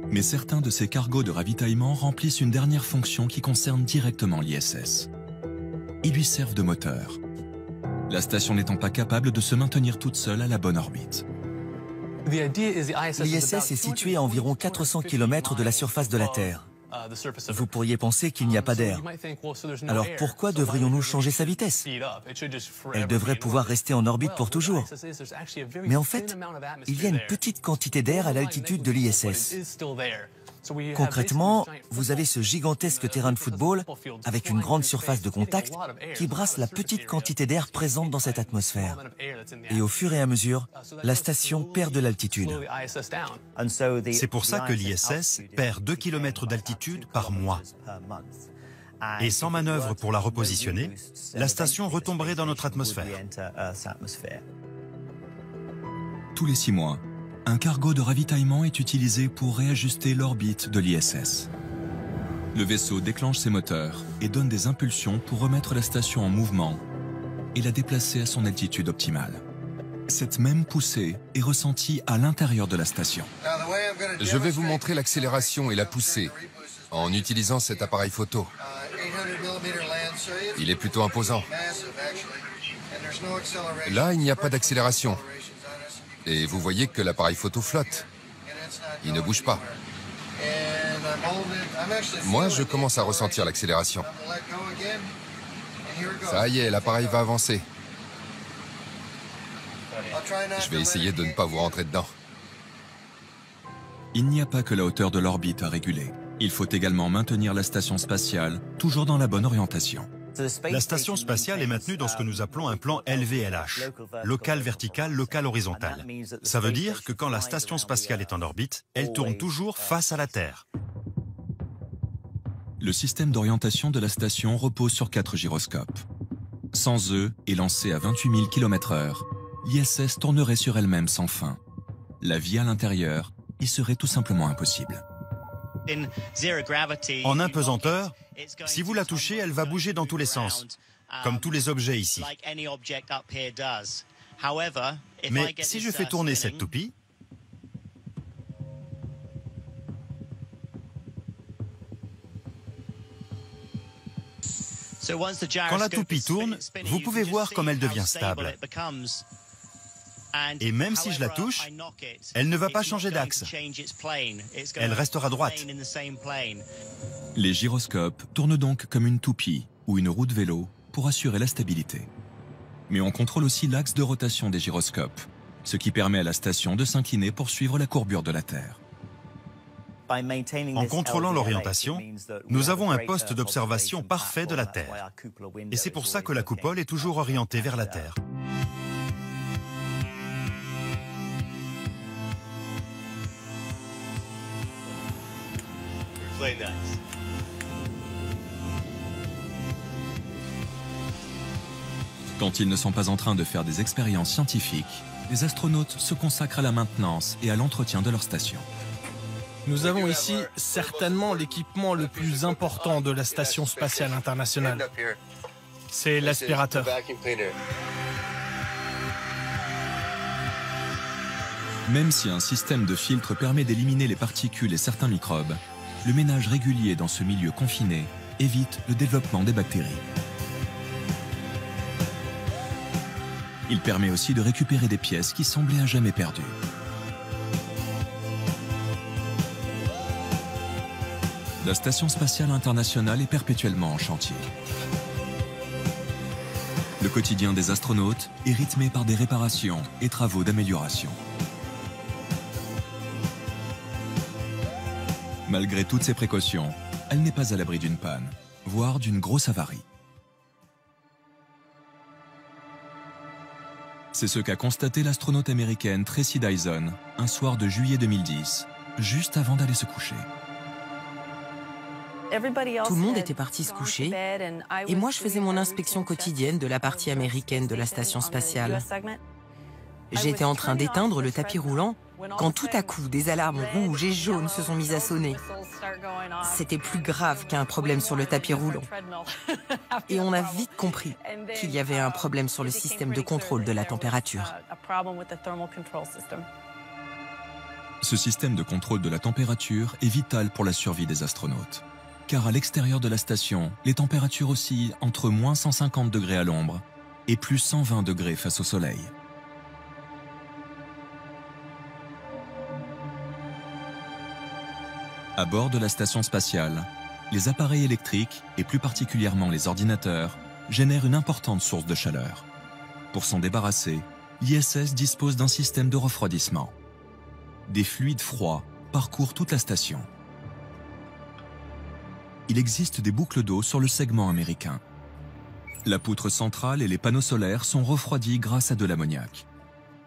Mais certains de ces cargos de ravitaillement remplissent une dernière fonction qui concerne directement l'ISS. Ils lui servent de moteur. La station n'étant pas capable de se maintenir toute seule à la bonne orbite. L'ISS est situé à environ 400 km de la surface de la Terre. Vous pourriez penser qu'il n'y a pas d'air. Alors pourquoi devrions-nous changer sa vitesse? Elle devrait pouvoir rester en orbite pour toujours. Mais en fait, il y a une petite quantité d'air à l'altitude de l'ISS. Concrètement, vous avez ce gigantesque terrain de football avec une grande surface de contact qui brasse la petite quantité d'air présente dans cette atmosphère. Et au fur et à mesure, la station perd de l'altitude. C'est pour ça que l'ISS perd 2 km d'altitude par mois. Et sans manœuvre pour la repositionner, la station retomberait dans notre atmosphère. Tous les 6 mois, un cargo de ravitaillement est utilisé pour réajuster l'orbite de l'ISS. Le vaisseau déclenche ses moteurs et donne des impulsions pour remettre la station en mouvement et la déplacer à son altitude optimale. Cette même poussée est ressentie à l'intérieur de la station. Je vais vous montrer l'accélération et la poussée en utilisant cet appareil photo. Il est plutôt imposant. Là, il n'y a pas d'accélération. Et vous voyez que l'appareil photo flotte. Il ne bouge pas. Moi, je commence à ressentir l'accélération. Ça y est, l'appareil va avancer. Je vais essayer de ne pas vous rentrer dedans. Il n'y a pas que la hauteur de l'orbite à réguler. Il faut également maintenir la station spatiale toujours dans la bonne orientation. La station spatiale est maintenue dans ce que nous appelons un plan LVLH, local vertical, local horizontal. Ça veut dire que quand la station spatiale est en orbite, elle tourne toujours face à la Terre. Le système d'orientation de la station repose sur 4 gyroscopes. Sans eux et lancé à 28 000 km/h, l'ISS tournerait sur elle-même sans fin. La vie à l'intérieur y serait tout simplement impossible. En impesanteur, si vous la touchez, elle va bouger dans tous les sens, comme tous les objets ici. Mais si je fais tourner cette toupie, quand la toupie tourne, vous pouvez voir comme elle devient stable. Et même si je la touche, elle ne va pas changer d'axe. Elle restera droite. Les gyroscopes tournent donc comme une toupie ou une roue de vélo pour assurer la stabilité. Mais on contrôle aussi l'axe de rotation des gyroscopes, ce qui permet à la station de s'incliner pour suivre la courbure de la Terre. En contrôlant l'orientation, nous avons un poste d'observation parfait de la Terre. Et c'est pour ça que la coupole est toujours orientée vers la Terre. Quand ils ne sont pas en train de faire des expériences scientifiques, les astronautes se consacrent à la maintenance et à l'entretien de leur station. Nous avons ici certainement l'équipement le plus important de la Station spatiale internationale. C'est l'aspirateur. Même si un système de filtre permet d'éliminer les particules et certains microbes, le ménage régulier dans ce milieu confiné évite le développement des bactéries. Il permet aussi de récupérer des pièces qui semblaient à jamais perdues. La Station spatiale internationale est perpétuellement en chantier. Le quotidien des astronautes est rythmé par des réparations et travaux d'amélioration. Malgré toutes ces précautions, elle n'est pas à l'abri d'une panne, voire d'une grosse avarie. C'est ce qu'a constaté l'astronaute américaine Tracy Dyson un soir de juillet 2010, juste avant d'aller se coucher. Tout le monde était parti se coucher et moi je faisais mon inspection quotidienne de la partie américaine de la station spatiale. J'étais en train d'éteindre le tapis roulant quand tout à coup des alarmes rouges et jaunes se sont mises à sonner. C'était plus grave qu'un problème sur le tapis roulant. Et on a vite compris qu'il y avait un problème sur le système de contrôle de la température. Ce système de contrôle de la température est vital pour la survie des astronautes. Car à l'extérieur de la station, les températures oscillent entre moins 150 degrés à l'ombre et plus 120 degrés face au soleil. À bord de la station spatiale, les appareils électriques, et plus particulièrement les ordinateurs, génèrent une importante source de chaleur. Pour s'en débarrasser, l'ISS dispose d'un système de refroidissement. Des fluides froids parcourent toute la station. Il existe des boucles d'eau sur le segment américain. La poutre centrale et les panneaux solaires sont refroidis grâce à de l'ammoniac.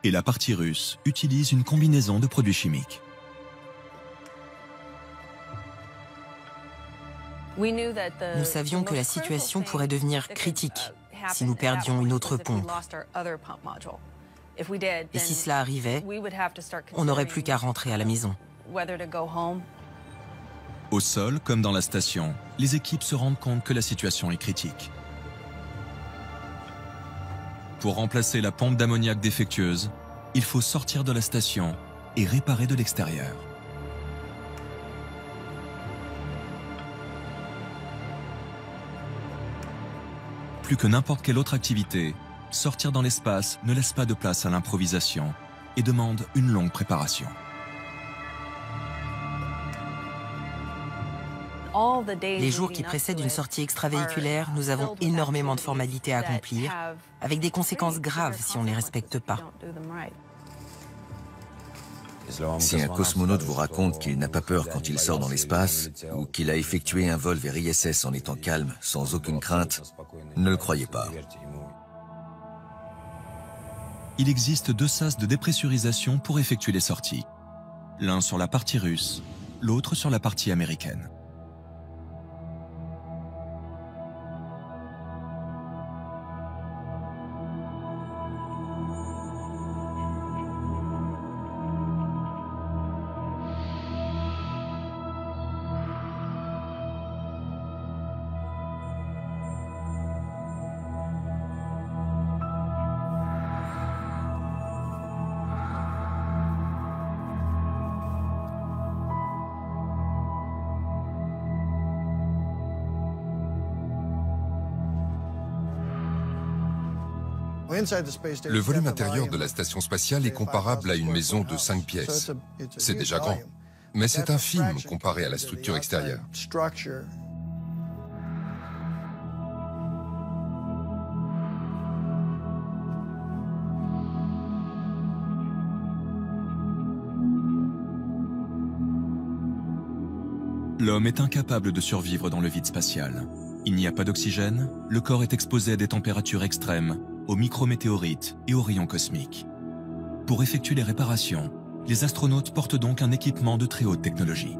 Et la partie russe utilise une combinaison de produits chimiques. Nous savions que la situation pourrait devenir critique si nous perdions une autre pompe. Et si cela arrivait, on n'aurait plus qu'à rentrer à la maison. Au sol, comme dans la station, les équipes se rendent compte que la situation est critique. Pour remplacer la pompe d'ammoniac défectueuse, il faut sortir de la station et réparer de l'extérieur. Plus que n'importe quelle autre activité, sortir dans l'espace ne laisse pas de place à l'improvisation et demande une longue préparation. Les jours qui précèdent une sortie extravéhiculaire, nous avons énormément de formalités à accomplir, avec des conséquences graves si on ne les respecte pas. Si un cosmonaute vous raconte qu'il n'a pas peur quand il sort dans l'espace, ou qu'il a effectué un vol vers ISS en étant calme, sans aucune crainte, ne le croyez pas. Il existe 2 sas de dépressurisation pour effectuer les sorties. L'un sur la partie russe, l'autre sur la partie américaine. Le volume intérieur de la station spatiale est comparable à une maison de 5 pièces. C'est déjà grand, mais c'est infime comparé à la structure extérieure. L'homme est incapable de survivre dans le vide spatial. Il n'y a pas d'oxygène, le corps est exposé à des températures extrêmes, aux micrométéorites et aux rayons cosmiques. Pour effectuer les réparations, les astronautes portent donc un équipement de très haute technologie.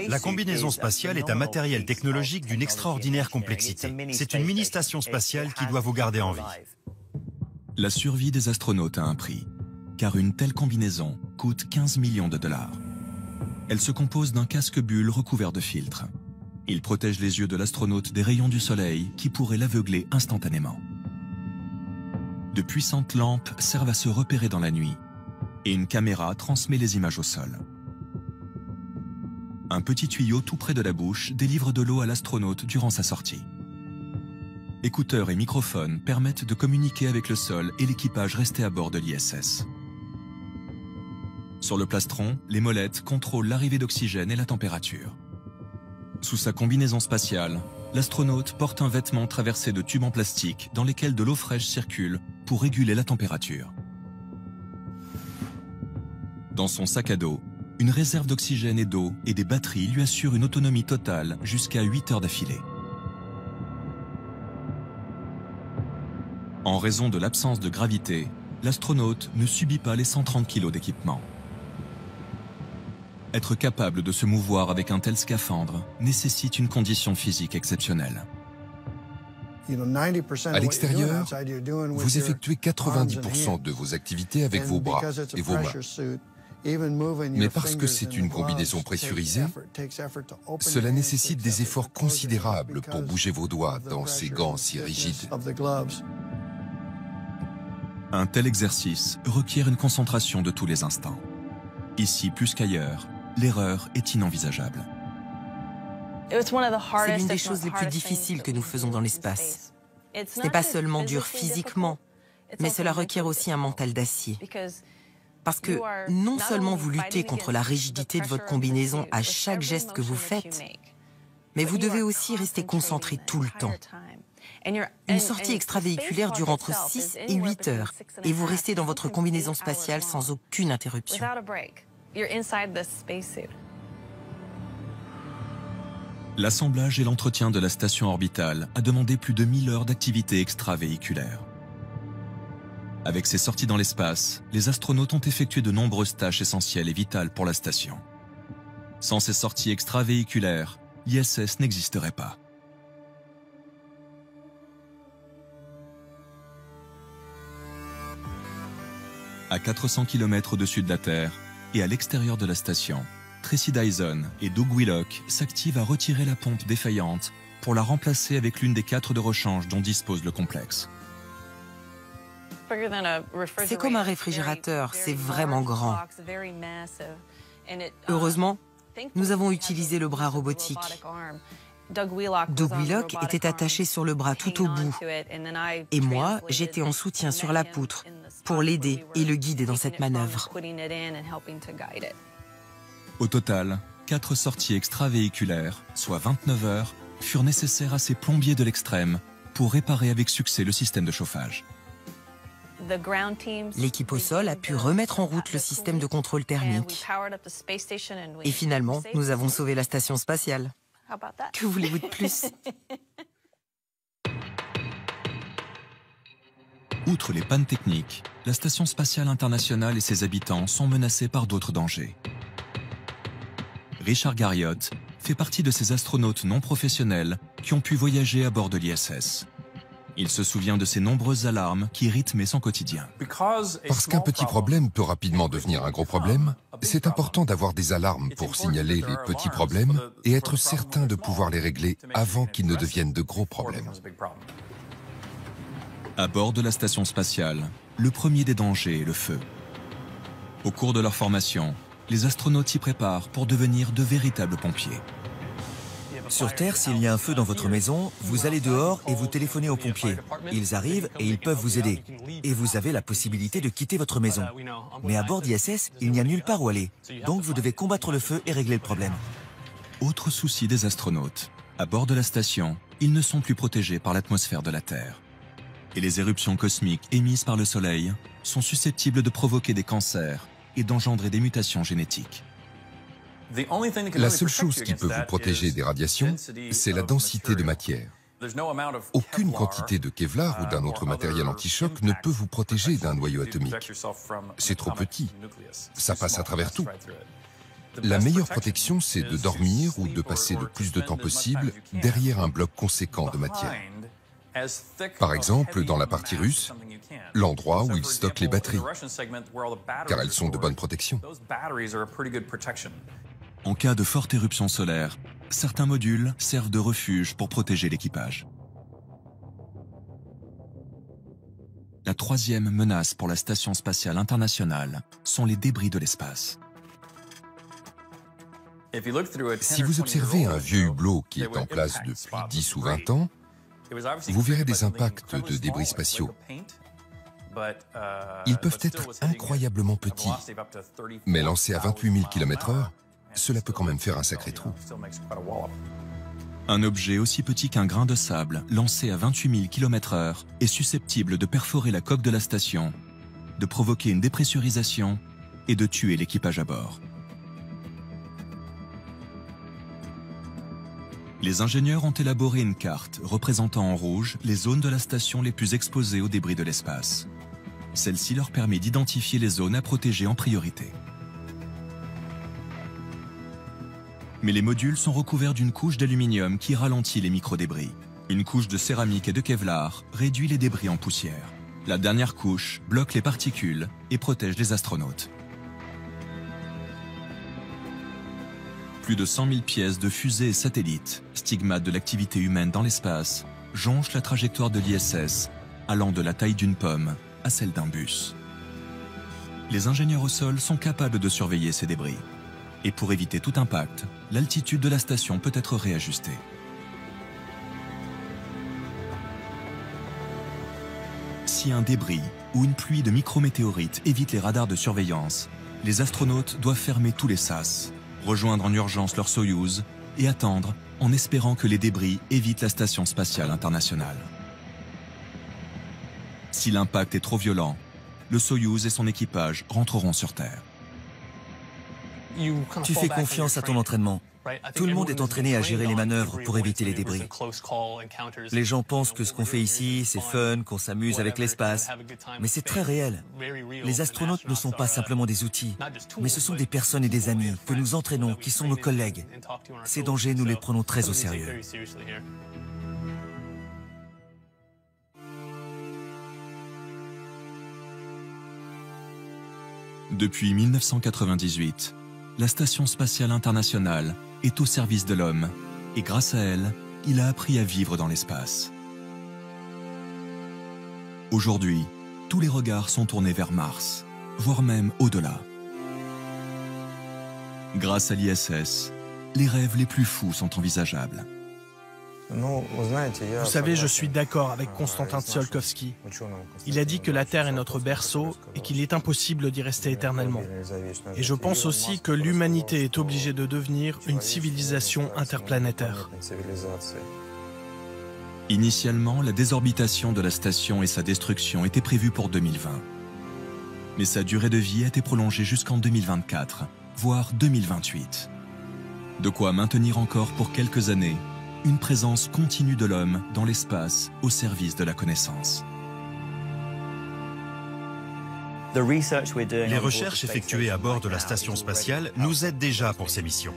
La combinaison spatiale est un matériel technologique d'une extraordinaire complexité. C'est une mini-station spatiale qui doit vous garder en vie. La survie des astronautes a un prix, car une telle combinaison coûte 15 millions de dollars. Elle se compose d'un casque-bulle recouvert de filtres. Il protège les yeux de l'astronaute des rayons du soleil qui pourraient l'aveugler instantanément. De puissantes lampes servent à se repérer dans la nuit et une caméra transmet les images au sol. Un petit tuyau tout près de la bouche délivre de l'eau à l'astronaute durant sa sortie. Écouteurs et microphones permettent de communiquer avec le sol et l'équipage resté à bord de l'ISS. Sur le plastron, les molettes contrôlent l'arrivée d'oxygène et la température. Sous sa combinaison spatiale, l'astronaute porte un vêtement traversé de tubes en plastique dans lesquels de l'eau fraîche circule pour réguler la température. Dans son sac à dos, une réserve d'oxygène et d'eau et des batteries lui assurent une autonomie totale jusqu'à 8 heures d'affilée. En raison de l'absence de gravité, l'astronaute ne subit pas les 130 kg d'équipement. Être capable de se mouvoir avec un tel scaphandre nécessite une condition physique exceptionnelle. À l'extérieur, vous effectuez 90% de vos activités avec vos bras et vos mains. Mais parce que c'est une combinaison pressurisée, cela nécessite des efforts considérables pour bouger vos doigts dans ces gants si rigides. Un tel exercice requiert une concentration de tous les instants. Ici plus qu'ailleurs, l'erreur est inenvisageable. C'est l'une des choses les plus difficiles que nous faisons dans l'espace. Ce n'est pas seulement dur physiquement, mais cela requiert aussi un mental d'acier. Parce que non seulement vous luttez contre la rigidité de votre combinaison à chaque geste que vous faites, mais vous devez aussi rester concentré tout le temps. Une sortie extravéhiculaire dure entre 6 et 8 heures et vous restez dans votre combinaison spatiale sans aucune interruption. L'assemblage et l'entretien de la station orbitale a demandé plus de 1000 heures d'activité extravéhiculaire. Avec ses sorties dans l'espace, les astronautes ont effectué de nombreuses tâches essentielles et vitales pour la station. Sans ces sorties extravéhiculaires, l'ISS n'existerait pas. À 400 km au-dessus de la Terre et à l'extérieur de la station, Tracy Dyson et Doug Willock s'activent à retirer la pompe défaillante pour la remplacer avec l'une des 4 de rechange dont dispose le complexe. C'est comme un réfrigérateur, c'est vraiment grand. Heureusement, nous avons utilisé le bras robotique. Doug Willock était attaché sur le bras tout au bout. Et moi, j'étais en soutien sur la poutre pour l'aider et le guider dans cette manœuvre. Au total, 4 sorties extravéhiculaires, soit 29 heures, furent nécessaires à ces plombiers de l'extrême pour réparer avec succès le système de chauffage. L'équipe au sol a pu remettre en route le système de contrôle thermique. Et finalement, nous avons sauvé la station spatiale. Que voulez-vous de plus? Outre les pannes techniques, la Station spatiale internationale et ses habitants sont menacés par d'autres dangers. Richard Garriott fait partie de ces astronautes non professionnels qui ont pu voyager à bord de l'ISS. Il se souvient de ces nombreuses alarmes qui rythmaient son quotidien. Parce qu'un petit problème peut rapidement devenir un gros problème, c'est important d'avoir des alarmes pour signaler les petits problèmes et être certain de pouvoir les régler avant qu'ils ne deviennent de gros problèmes. À bord de la station spatiale, le premier des dangers est le feu. Au cours de leur formation, les astronautes s'y préparent pour devenir de véritables pompiers. Sur Terre, s'il y a un feu dans votre maison, vous allez dehors et vous téléphonez aux pompiers. Ils arrivent et ils peuvent vous aider. Et vous avez la possibilité de quitter votre maison. Mais à bord d'ISS, il n'y a nulle part où aller. Donc vous devez combattre le feu et régler le problème. Autre souci des astronautes. À bord de la station, ils ne sont plus protégés par l'atmosphère de la Terre. Et les éruptions cosmiques émises par le Soleil sont susceptibles de provoquer des cancers et d'engendrer des mutations génétiques. La seule chose qui peut vous protéger des radiations, c'est la densité de matière. Aucune quantité de Kevlar ou d'un autre matériel anti-choc ne peut vous protéger d'un noyau atomique. C'est trop petit. Ça passe à travers tout. La meilleure protection, c'est de dormir ou de passer le plus de temps possible derrière un bloc conséquent de matière. Par exemple, dans la partie russe, l'endroit où ils stockent les batteries, car elles sont de bonne protection. En cas de forte éruption solaire, certains modules servent de refuge pour protéger l'équipage. La troisième menace pour la Station spatiale internationale sont les débris de l'espace. Si vous observez un vieux hublot qui est en place depuis 10 ou 20 ans, vous verrez des impacts de débris spatiaux. Ils peuvent être incroyablement petits, mais lancés à 28 000 km/h, cela peut quand même faire un sacré trou. Un objet aussi petit qu'un grain de sable, lancé à 28 000 km/h, est susceptible de perforer la coque de la station, de provoquer une dépressurisation et de tuer l'équipage à bord. Les ingénieurs ont élaboré une carte représentant en rouge les zones de la station les plus exposées aux débris de l'espace. Celle-ci leur permet d'identifier les zones à protéger en priorité. Mais les modules sont recouverts d'une couche d'aluminium qui ralentit les microdébris. Une couche de céramique et de Kevlar réduit les débris en poussière. La dernière couche bloque les particules et protège les astronautes. Plus de 100 000 pièces de fusées et satellites, stigmates de l'activité humaine dans l'espace, jonchent la trajectoire de l'ISS, allant de la taille d'une pomme à celle d'un bus. Les ingénieurs au sol sont capables de surveiller ces débris. Et pour éviter tout impact, l'altitude de la station peut être réajustée. Si un débris ou une pluie de micrométéorites évite les radars de surveillance, les astronautes doivent fermer tous les sas, rejoindre en urgence leur Soyouz et attendre en espérant que les débris évitent la Station spatiale internationale. Si l'impact est trop violent, le Soyouz et son équipage rentreront sur Terre. Tu fais confiance à ton entraînement. Tout le monde est entraîné à gérer les manœuvres pour éviter les débris. Les gens pensent que ce qu'on fait ici, c'est fun, qu'on s'amuse avec l'espace. Mais c'est très réel. Les astronautes ne sont pas simplement des outils, mais ce sont des personnes et des amis que nous entraînons, qui sont nos collègues. Ces dangers, nous les prenons très au sérieux. Depuis 1998, la Station spatiale internationale est au service de l'homme et grâce à elle, il a appris à vivre dans l'espace. Aujourd'hui, tous les regards sont tournés vers Mars, voire même au-delà. Grâce à l'ISS, les rêves les plus fous sont envisageables. Vous savez, je suis d'accord avec Konstantin Tsiolkovsky. Il a dit que la Terre est notre berceau et qu'il est impossible d'y rester éternellement. Et je pense aussi que l'humanité est obligée de devenir une civilisation interplanétaire. Initialement, la désorbitation de la station et sa destruction étaient prévues pour 2020. Mais sa durée de vie a été prolongée jusqu'en 2024, voire 2028. De quoi maintenir encore pour quelques années une présence continue de l'homme dans l'espace au service de la connaissance. Les recherches effectuées à bord de la station spatiale nous aident déjà pour ces missions.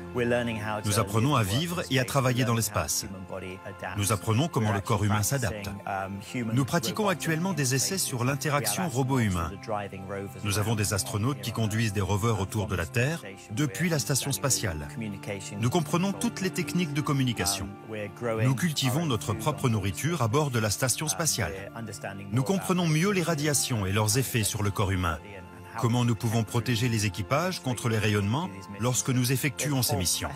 Nous apprenons à vivre et à travailler dans l'espace. Nous apprenons comment le corps humain s'adapte. Nous pratiquons actuellement des essais sur l'interaction robot-humain. Nous avons des astronautes qui conduisent des rovers autour de la Terre depuis la station spatiale. Nous comprenons toutes les techniques de communication. Nous cultivons notre propre nourriture à bord de la station spatiale. Nous comprenons mieux les radiations et leurs effets sur le corps humain. Comment nous pouvons protéger les équipages contre les rayonnements lorsque nous effectuons ces missions.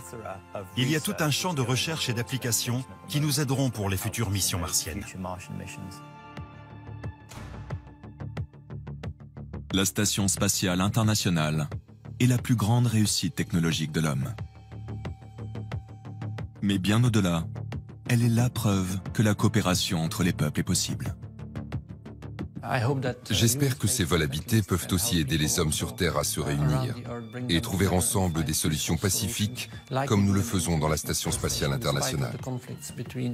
Il y a tout un champ de recherche et d'application qui nous aideront pour les futures missions martiennes. La Station spatiale internationale est la plus grande réussite technologique de l'homme. Mais bien au-delà, elle est la preuve que la coopération entre les peuples est possible. J'espère que ces vols habités peuvent aussi aider les hommes sur Terre à se réunir et trouver ensemble des solutions pacifiques comme nous le faisons dans la Station spatiale internationale.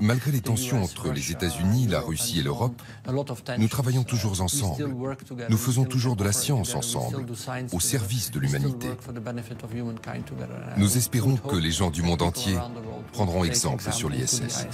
Malgré les tensions entre les États-Unis, la Russie et l'Europe, nous travaillons toujours ensemble. Nous faisons toujours de la science ensemble, au service de l'humanité. Nous espérons que les gens du monde entier prendront exemple sur l'ISS.